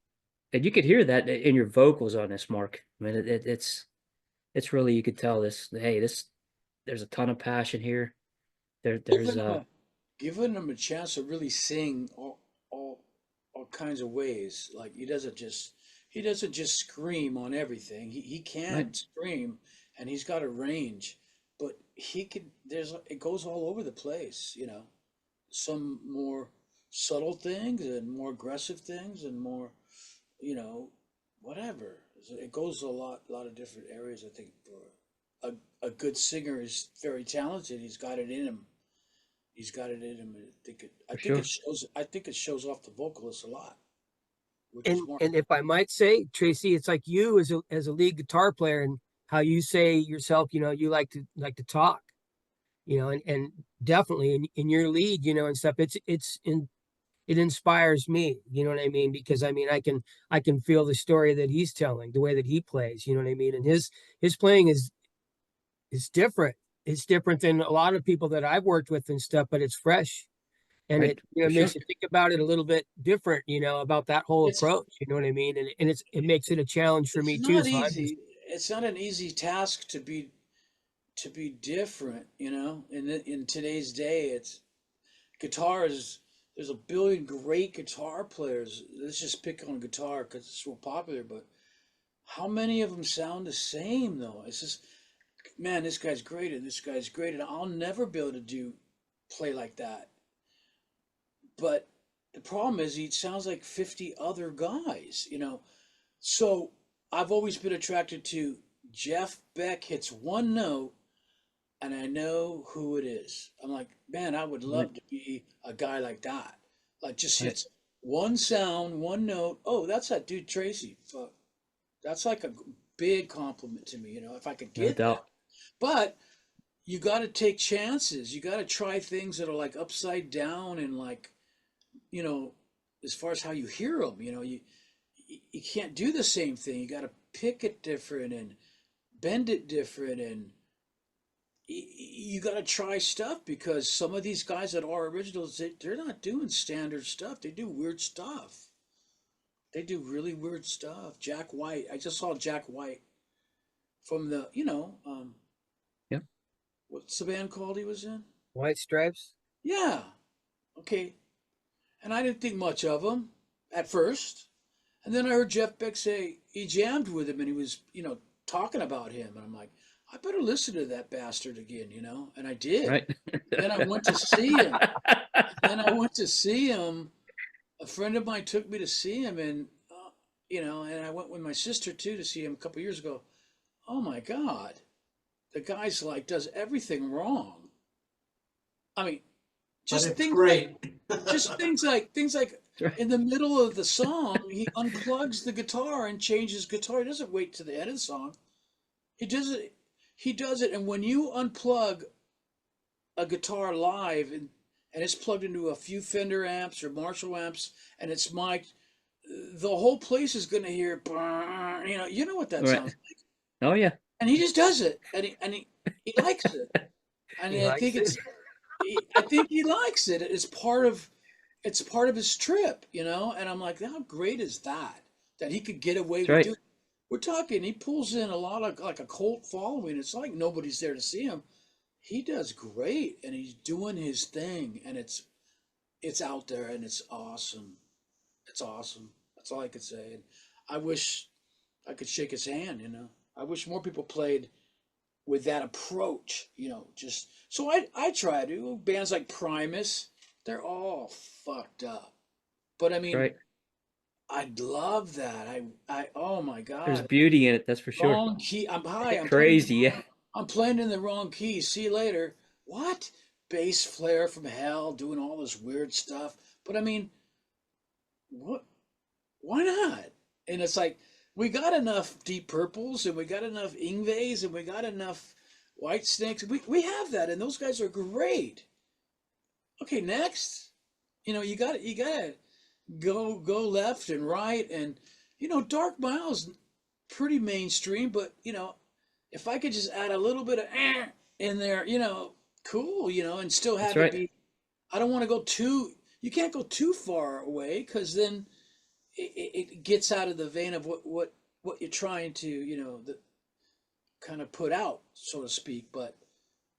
And you could hear that in your vocals on this, Mark. I mean, it's really, you could tell there's a ton of passion here. There's Giving him a chance to really sing all kinds of ways. Like he doesn't just scream on everything. He can Right. scream, and he's got a range, but it goes all over the place. Some more subtle things and more aggressive things and more, you know, whatever. So it goes a lot of different areas. I think for a good singer is very talented. He's got it in him. He's got it in him. I For think sure. it shows. I think it shows off the vocalist a lot, which is And more. and if I might say, Tracy, it's like you as a lead guitar player and how you say yourself, you like to talk, and definitely in your lead, and stuff, it inspires me, you know what I mean? Because I mean I can feel the story that he's telling, the way that he plays, you know what I mean? And his playing is different. It's different than a lot of people that I've worked with and stuff, but it's fresh. And Right, it, you know, for makes sure. you think about it a little bit different, you know, about that whole It's approach, you know what I mean? And it makes it a challenge for it's me too. not So I'm just, easy. It's not an easy task to be different, you know. In today's day, it's guitars. There's a billion great guitar players. Let's just pick on guitar because it's so popular. But how many of them sound the same though? It's just, man, this guy's great and this guy's great, and I'll never be able to do play like that. But the problem is he sounds like 50 other guys, you know. So I've always been attracted to Jeff Beck hits one note and I know who it is. I'm like, man, I would Right, love to be a guy like that. Like just right. hits one sound, one note. Oh, that's that dude Tracy. Fuck. That's like a big compliment to me, you know, if I could No get that. doubt. But you got to take chances. You got to try things that are like upside down and like, you know, as far as how you hear them, you know, you can't do the same thing. You got to pick it different and bend it different, and you got to try stuff because some of these guys that are originals, they're not doing standard stuff. They do weird stuff. They do really weird stuff. Jack White. I just saw Jack White from the, you know, Yeah. what's the band called he was in? White Stripes. Yeah. Okay. And I didn't think much of him at first. And then I heard Jeff Beck say he jammed with him and he was, you know, talking about him. And I'm like, I better listen to that bastard again, you know? And I did. Right. Then I went to see him. Then I went to see him. A friend of mine took me to see him, and, you know, and I went with my sister too to see him a couple years ago. Oh my God. The guy's like, does everything wrong. I mean, But just it's things great. like, just things like Right. in the middle of the song, he unplugs the guitar and changes guitar. He doesn't wait to the end of the song. He does it. He does it. And when you unplug a guitar live and it's plugged into a few Fender amps or Marshall amps and it's mic'd, the whole place is going to hear, you know what that Right. sounds. Oh yeah. And he just does it, and he likes it. And He I likes think it. I think he likes it. It's part of his trip, you know. And I'm like, how great is that? That he could get away That's with right. doing. We're talking. He pulls in a lot of like a cult following. It's like nobody's there to see him. He does great, and he's doing his thing, and it's out there, and it's awesome. It's awesome. That's all I could say. And I wish I could shake his hand. You know, I wish more people played with that approach, you know, just so I try to. Bands like Primus, they're all fucked up. But I That's mean, right. I'd love that. I oh my There's God. beauty in it, that's for sure. Wrong key. I'm high. Crazy, yeah. I'm playing in the wrong key. See you later. What? Bass flare from hell doing all this weird stuff. But I mean, what why not? And it's like we got enough Deep Purples and we got enough Ingves and we got enough White Snakes. We have that, and those guys are great. Okay, next, you know, you gotta go left and right, and you know, Dark Miles pretty mainstream, but you know, if I could just add a little bit of in there, you know, cool, you know, and still That's have it right. be. I don't want to go too. You can't go too far away because then it gets out of the vein of what you're trying to, you know, the kind of put out, so to speak. But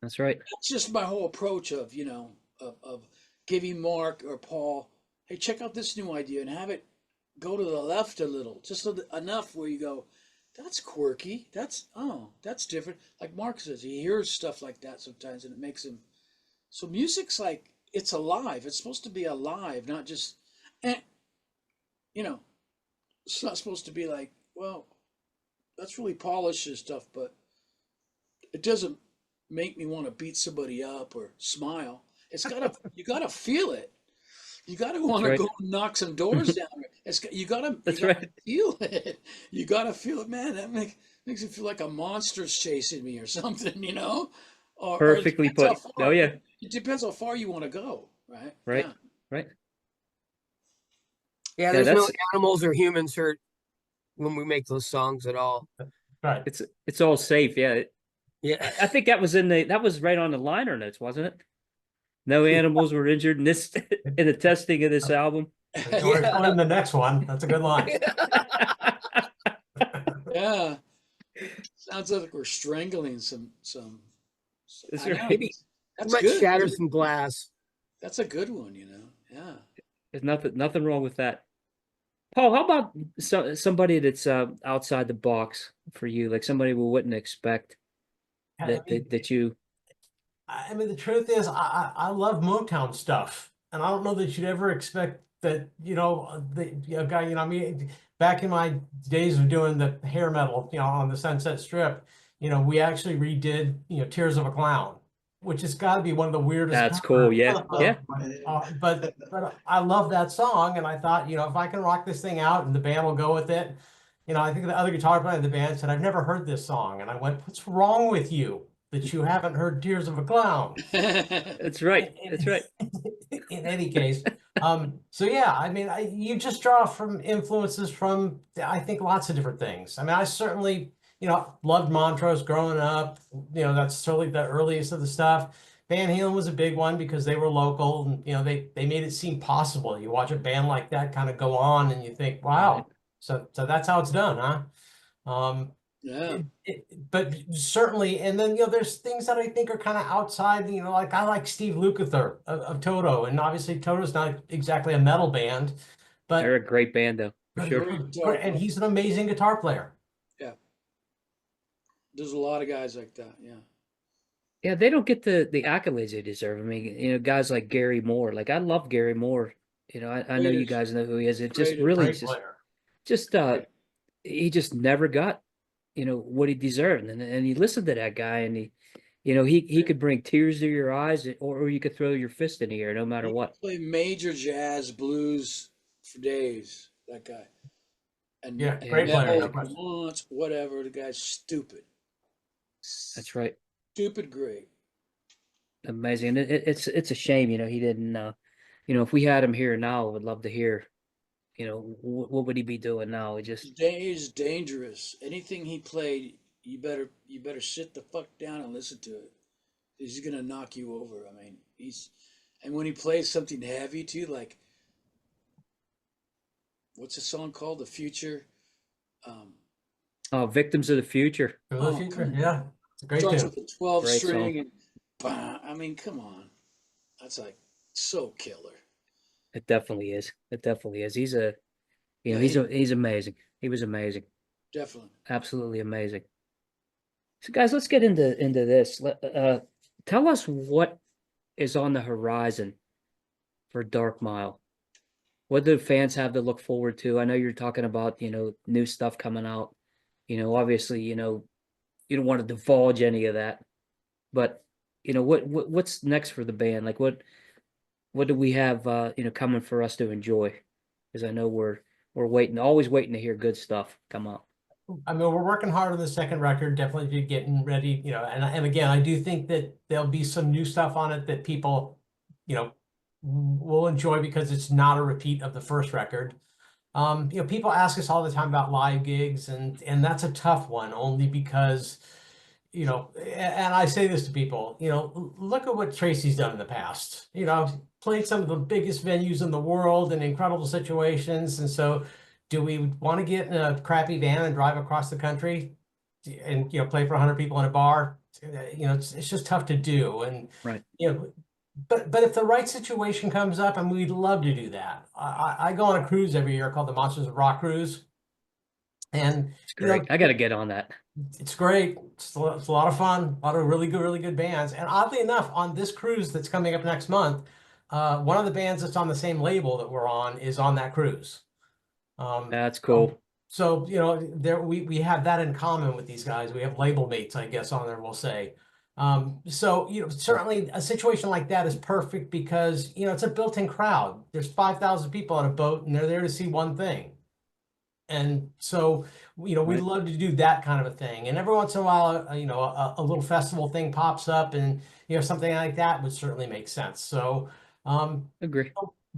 That's right. that's just my whole approach of, you know, of giving Mark or Paul, hey, check out this new idea and have it go to the left a little, just enough where you go, that's quirky. That's different. Like Mark says, he hears stuff like that sometimes and it makes him. So music's like, it's alive. It's supposed to be alive, not just, eh, you know, it's not supposed to be like, well, that's really polished and stuff, but it doesn't make me want to beat somebody up or smile. You gotta feel it. You gotta That's want to right. go knock some doors down. You That's gotta right. feel it. You gotta feel it, man. That makes it feel like a monster's chasing me or something, you know? Or it Perfectly depends how put. Oh far yeah. it depends how far you want to go, right? Right. Yeah. Right. Yeah, Yeah, there's no that's animals or humans hurt when we make those songs at all. Right. it's all safe. Yeah. Yeah. I think that was right on the liner notes, wasn't it? No animals were injured in this in the testing of this album. Or in the next one. That's a good line. Yeah. Sounds like we're strangling some. That's I know. right. Maybe That's might good. shatter some glass. That's a good one, you know. Yeah. There's nothing wrong with that. Paul, how about somebody that's outside the box for you, like somebody we wouldn't expect that you. I mean, the truth is, I love Motown stuff, and I don't know that you'd ever expect that. The guy. I mean, back in my days of doing the hair metal, on the Sunset Strip, we actually redid, Tears of a Clown, which has got to be one of the weirdest. That's cool. Yeah, yeah. But I love that song, and I thought, if I can rock this thing out, and the band will go with it. I think the other guitar player in the band said, "I've never heard this song," and I went, "What's wrong with you that you haven't heard Tears of a Clown?" That's right. That's right. In any case, so yeah, I mean, you just draw from influences from, I think, lots of different things. I mean, I certainly, loved Montrose growing up. That's certainly the earliest of the stuff. Van Halen was a big one because they were local, and they made it seem possible. You watch a band like that kind of go on, and you think, wow, Right. so that's how it's done, huh? Yeah. But certainly, and then there's things that I think are kind of outside. Like I like Steve Lukather of Toto, and obviously Toto's not exactly a metal band, They're a but great band, though, for sure. and he's an amazing guitar player. Yeah. There's a lot of guys like that. Yeah. Yeah, they don't get the accolades they deserve. I mean, guys like Gary Moore. Like I love Gary Moore. I know you guys know who he is. It just really Great player. just he just never got what he deserved, and you listen to that guy, and he could bring tears to your eyes, or you could throw your fist in the air, no matter He what. could play major jazz, blues for days. That guy. And Yeah, Yeah, great yeah. player. No metal, question. once, whatever. The guy's stupid. That's right. Stupid great. Amazing. And it's a shame, he didn't. If we had him here now, I would love to hear. What would he be doing now? He just He's dangerous. Anything he played, you better sit the fuck down and listen to it. He's gonna knock you over. I mean, and when he plays something heavy too, like what's the song called? The Future. Victims of the Future. For the Oh, future, come on. yeah, it's a great Starts tune. with a 12 Great song. string and I mean, come on. That's like so killer. It definitely is. It definitely is. He's Yeah, he's amazing. He was amazing. Definitely. Absolutely amazing. So guys, let's get into this. Tell us what is on the horizon for Dark Mile. What do fans have to look forward to? I know you're talking about, new stuff coming out. Obviously, you don't want to divulge any of that. But, what's next for the band? Like what do we have coming for us to enjoy? Because I know we're always waiting to hear good stuff come out. I mean, we're working hard on the second record, definitely getting ready, and again, I do think that there'll be some new stuff on it that people, will enjoy because it's not a repeat of the first record. People ask us all the time about live gigs, and that's a tough one, only because, and I say this to people, look at what Tracy's done in the past. Played some of the biggest venues in the world in incredible situations, and so do we want to get in a crappy van and drive across the country and play for 100 people in a bar? It's just tough to do, and Right. But if the right situation comes up, and we'd love to do that. I go on a cruise every year called the Monsters of Rock Cruise, and It's great. I got to get on that. it's great. It's a lot of fun. A lot of really good bands. And oddly enough, on this cruise that's coming up next month, one of the bands that's on the same label that we're on is on that cruise. That's cool. So there we have that in common with these guys. We have label mates, I guess, on there, we'll say. So certainly a situation like that is perfect because it's a built-in crowd. There's 5,000 people on a boat, and they're there to see one thing. And so we'd Right. love to do that kind of a thing. And every once in a while, a little festival thing pops up, and something like that would certainly make sense. So Agree.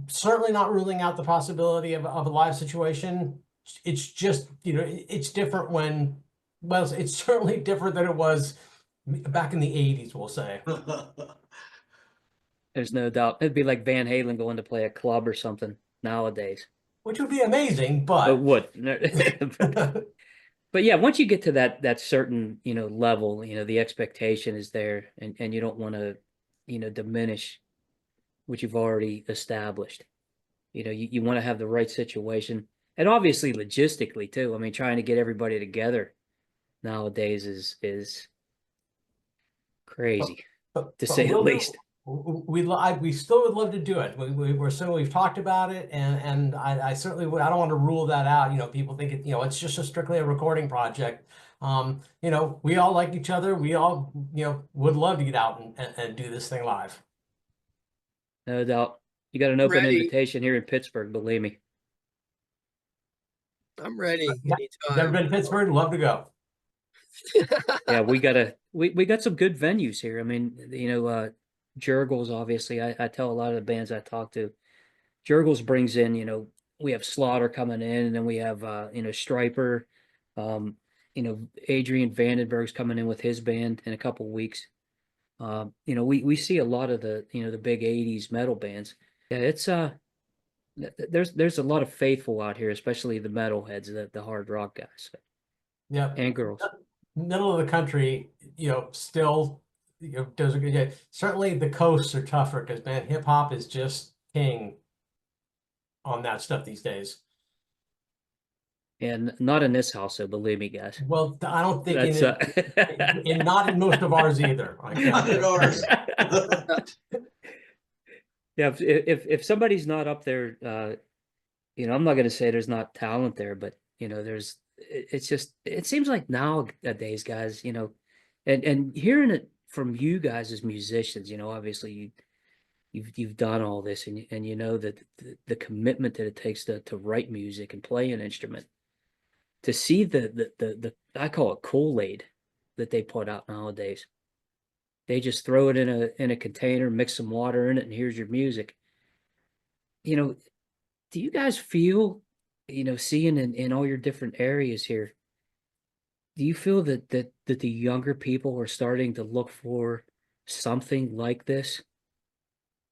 certainly not ruling out the possibility of a live situation. It's just, it's different it's certainly different than it was back in the 80s, we'll say. There's no doubt. It'd be like Van Halen going to play a club or something nowadays. which would be amazing, But but would. But yeah, once you get to that certain, level, the expectation is there, and you don't want to, diminish what you've already established. You want to have the right situation, and obviously logistically too. I mean, trying to get everybody together nowadays is crazy, to say the we'll least. we still would love to do it. We've talked about it, and I certainly would. I don't want to rule that out. People think it's just strictly a recording project. We all like each other. We all would love to get out and do this thing live. No doubt. You got an open Ready. invitation here in Pittsburgh, believe me. I'm ready. Never been to Pittsburgh? Love to go. Yeah, we got some good venues here. I mean, Jurgles, obviously. I tell a lot of the bands I talk to, Jurgles brings in, we have Slaughter coming in, and then we have Striper, Adrian Vandenberg's coming in with his band in a couple of weeks. We see a lot of the the big 80s metal bands. Yeah, it's there's a lot of faithful out here, especially the metalheads, the hard rock guys. Yeah. And girls. Middle of the country, still does a good job. Certainly the coasts are tougher because, man, hip hop is just king on that stuff these days. And not in this house, so believe me, guys. Well, I don't think That's and not in most of ours either. Not in ours. Yeah, if somebody's not up there, I'm not going to say there's not talent there, but it seems like nowadays, guys, and hearing it from you guys as musicians, obviously you've done all this, and you know that the commitment that it takes to write music and play an instrument, to see the I call it Kool-Aid that they put out nowadays. They just throw it in a container, mix some water in it, and here's your music. Do you guys feel, seeing in all your different areas here, do you feel that the younger people are starting to look for something like this?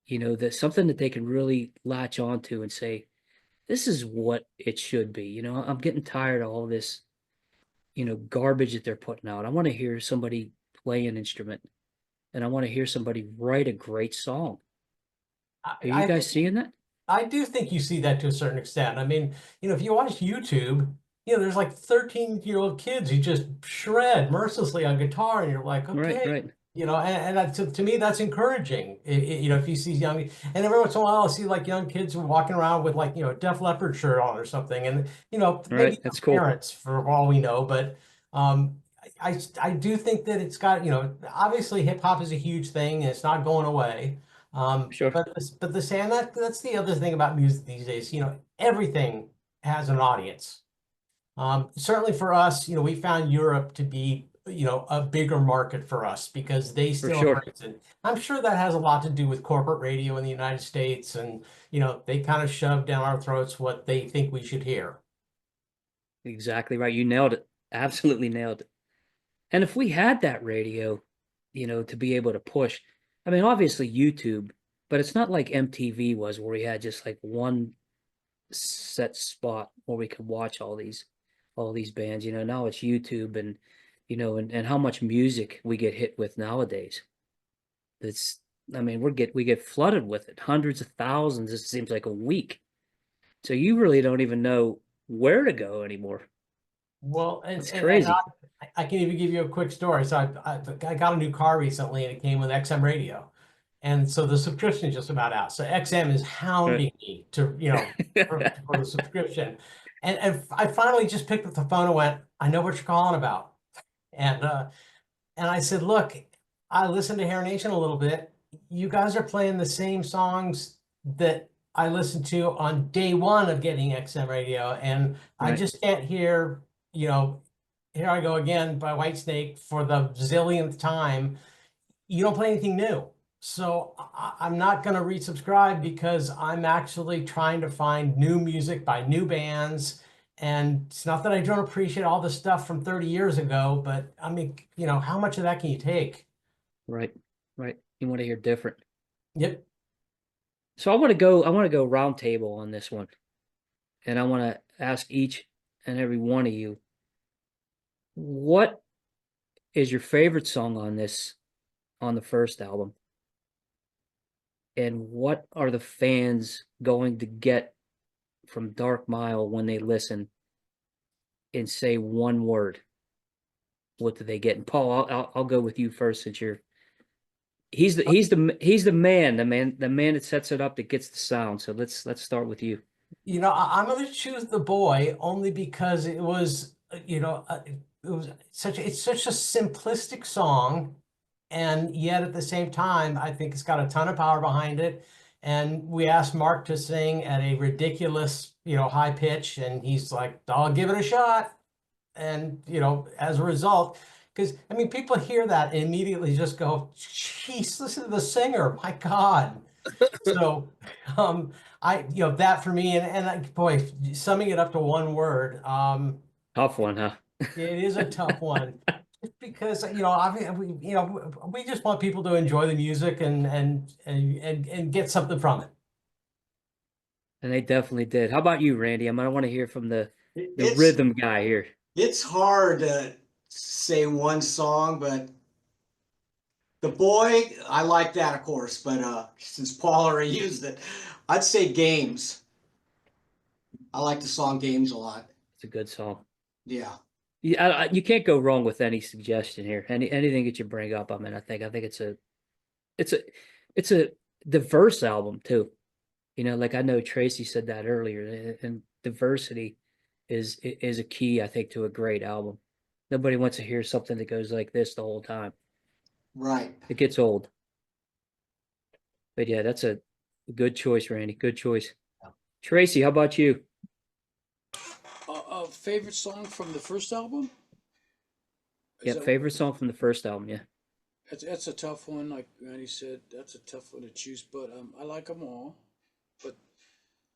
That something that they can really latch onto and say, this is what it should be. I'm getting tired of all this, garbage that they're putting out. I want to hear somebody play an instrument, and I want to hear somebody write a great song. Are you guys seeing that? I do think you see that to a certain extent. I mean, if you watch YouTube, there's like 13-year-old kids who just shred mercilessly on guitar, and you're like, okay, Right. to me, that's encouraging. If you see young, and every once in a while, I see like young kids walking around with like, a Def Leppard shirt on or something, and maybe That's cool. parents for all we know, but I do think that it's got, obviously hip hop is a huge thing and it's not going away. Sure. But that's the other thing about music these days. Everything has an audience. Certainly for us, we found Europe to be, a bigger market for us because they still sure. embrace it. I'm sure that has a lot to do with corporate radio in the United States, and they kind of shove down our throats what they think we should hear. Exactly right. You nailed it. Absolutely nailed it. And if we had that radio, to be able to push, I mean, obviously YouTube, but it's not like MTV was, where we had just like one set spot where we could watch all these bands. Now it's YouTube, and and how much music we get hit with nowadays. I mean, we get flooded with it, hundreds of thousands. It seems like a week. So you really don't even know where to go anymore. Well, It's crazy. I can even give you a quick story. So I got a new car recently, and it came with XM radio. And so the subscription is just about out. So XM is hounding me to, for the subscription. And I finally just picked up the phone and went, I know what you're calling about. And I said, look, I listened to Hair Nation a little bit. You guys are playing the same songs that I listened to on day one of getting XM radio. And I just can't hear, Here I Go Again by Whitesnake for the zillionth time. You don't play anything new. So I'm not going to resubscribe because I'm actually trying to find new music by new bands. And it's not that I don't appreciate all the stuff from 30 years ago, but I mean, how much of that can you take? Right. You want to hear different. Yep. So I want to go round table on this one. And I want to ask each and every one of you, what is your favorite song on the first album? And what are the fans going to get from Dark Mile when they listen and say one word? What do they get? And Paul, I'll go with you first since he's the man that sets it up, that gets the sound. So let's start with you. You know, I'm going to choose The Boy only because it was, it was it's such a simplistic song, and yet at the same time, I think it's got a ton of power behind it. And we asked Mark to sing at a ridiculous, high pitch, and he's like, "I'll give it a shot." And as a result, because I mean, people hear that and immediately just go, "Jeez, listen to the singer! My God!" So, that for me, and like, boy, summing it up to one word, Tough one, huh? it is a tough one. Just because, I mean, we just want people to enjoy the music and get something from it. And they definitely did. How about you, Randy? I want to hear from the It's rhythm guy here. it's hard to say one song, but The Boy, I like that, of course. But since Paul already used it, I'd say Games. I like the song Games a lot. It's a good song. Yeah. You can't go wrong with any suggestion here. Anything that you bring up. I think it's a diverse album too. Like I know Tracy said that earlier, and diversity is a key, I think, to a great album. Nobody wants to hear something that goes like this the whole time. Right. It gets old. But yeah, that's a good choice, Randy. Good choice. Tracy, how about you? Favorite song from the first album? Is Yeah, that- favorite song from the first album. Yeah. That's a tough one. Like Randy said, that's a tough one to choose. But I like them all. But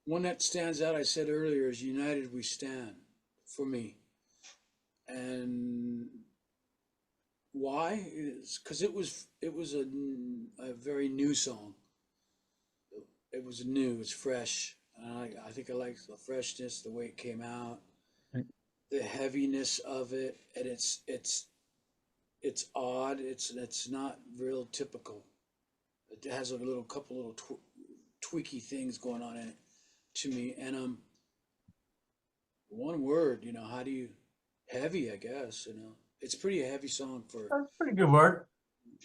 one that stands out, I said earlier, is "United We Stand" for me. And why? Is because it was a very new song. It was new. It's fresh. And I think I like the freshness, the way it came out, Right. the heaviness of it, and it's odd. It's not real typical. It has a couple little tweaky things going on in it to me. And one word, how do you heavy? I guess it's pretty heavy song for. That's a pretty good word.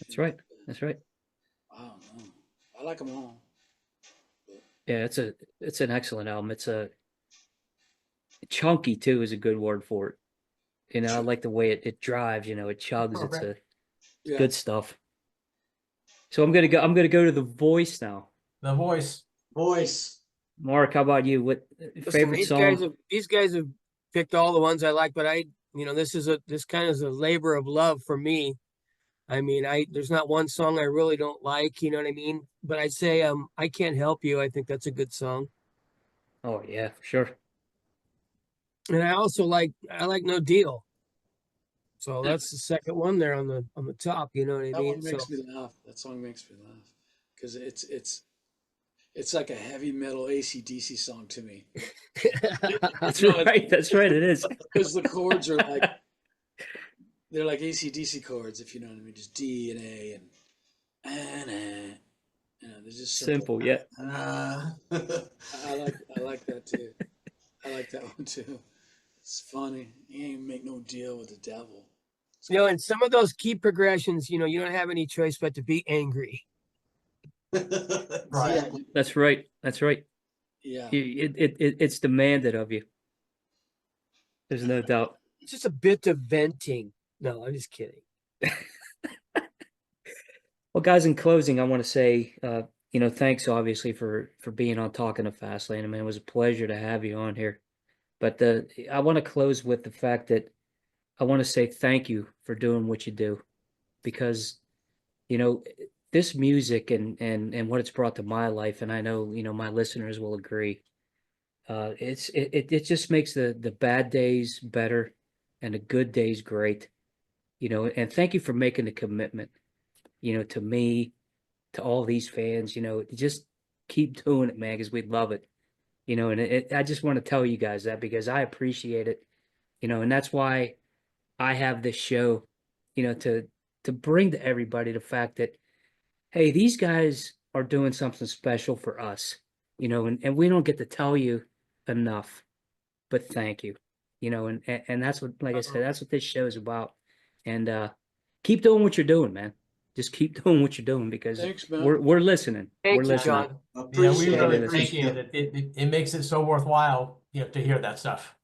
That's right. That's right. I don't know. I like them all. Yeah, it's an excellent album. It's a chunky too is a good word for it. I like the way it drives, it chugs. It's Yeah. good stuff. So I'm gonna go to the voice now. The Voice. Voice. Mark, how about you? What Listen, favorite song? these guys have picked all the ones I like, but this kind of is a labor of love for me. I mean, there's not one song I really don't like, you know what I mean? But I'd say I Can't Help You. I think that's a good song. Oh yeah, for sure. And I like No Deal. So that's the second one there on the top, you know what I That mean? one makes me laugh. That song makes me laugh because it's like a heavy metal AC/DC song to me. That's right. That's right. It is. Because the chords are like they're like AC/DC chords, if you know what I mean, just D and A and they're just Simple. Yeah. I like that too. I like that one too. It's funny. You ain't make no deal with the devil. And some of those key progressions, you don't have any choice but to be angry. Right. That's right. That's right. Yeah. It's demanded of you. There's no doubt. It's just a bit of venting. No, I'm just kidding. Well, guys, in closing, I want to say, thanks obviously for being on Talking to Fastlane. I mean, it was a pleasure to have you on here. But I want to close with the fact that I want to say thank you for doing what you do, because this music and what it's brought to my life, and I know my listeners will agree. It just makes the bad days better and the good days great. And thank you for making the commitment. To me, to all these fans. keep doing it, man, because we love it. You know, and I just want to tell you guys that because I appreciate it, you know, and that's why I have this show, you know, to bring to everybody the fact that, hey, these guys are doing something special for us, you know, and we don't get to tell you enough, but thank you, you know, and that's what, like I said, that's what this show is about. And keep doing what you're doing, man. Just keep doing what you're doing because Thanks, man. we're listening. Thank we're you, listening. John. Yeah, we Appreciate really it. appreciate it. It makes it so worthwhile, you know, to hear that stuff.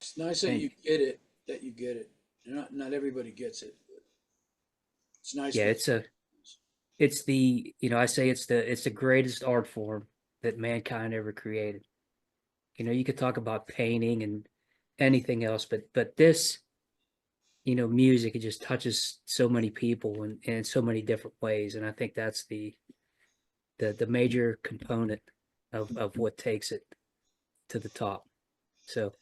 It's nice that you get it. That you get it. Not everybody gets it. But it's nice. Yeah, when- it's the, you know, I say it's the greatest art form that mankind ever created. You know, you could talk about painting and anything else, but this, you know, music, it just touches so many people and in so many different ways. And I think that's the major component of what takes it to the top. So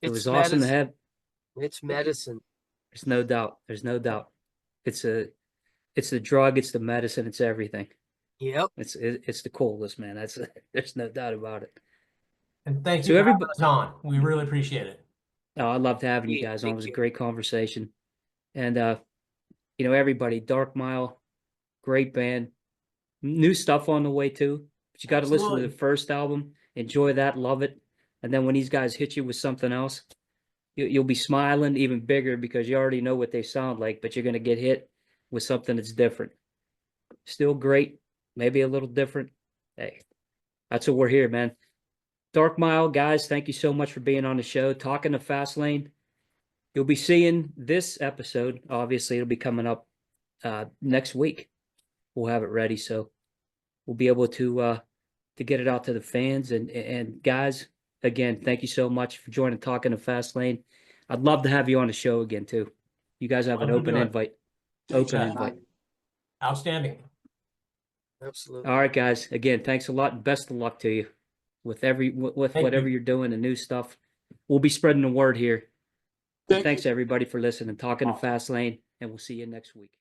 it was awesome to have. It's medicine. There's no doubt. There's no doubt. It's the drug, it's the medicine, it's everything. Yep. It's the coolest, man. There's no doubt about it. And thank So you for everybody- having us on. We really appreciate it. Oh, I loved having you Yeah, guys on. It thank was a you. great conversation. And you know, everybody, Dark Mile, great band. New stuff on the way too. But you got to listen to the Absolutely. first album, enjoy that, love it. And then when these guys hit you with something else, you'll be smiling even bigger because you already know what they sound like, but you're gonna get hit with something that's different. Still great, maybe a little different. Hey, that's what we're here, man. Dark Mile, guys, thank you so much for being on the show. Talking to Fast Lane. You'll be seeing this episode. Obviously, it'll be coming up next week. We'll have it ready, so we'll be able to get it out to the fans. And guys, again, thank you so much for joining Talking to Fast Lane. I'd love to have you on the show again too. You guys have an Love to open do it. invite. Thanks, Open man. invite. Outstanding. Absolutely. All right, guys. Again, thanks a lot and best of luck to you with Thank whatever you. you're doing, the new stuff. We'll be spreading the word here. Thank Thanks you. everybody for listening. Talking to Fast Lane, and we'll see you next week.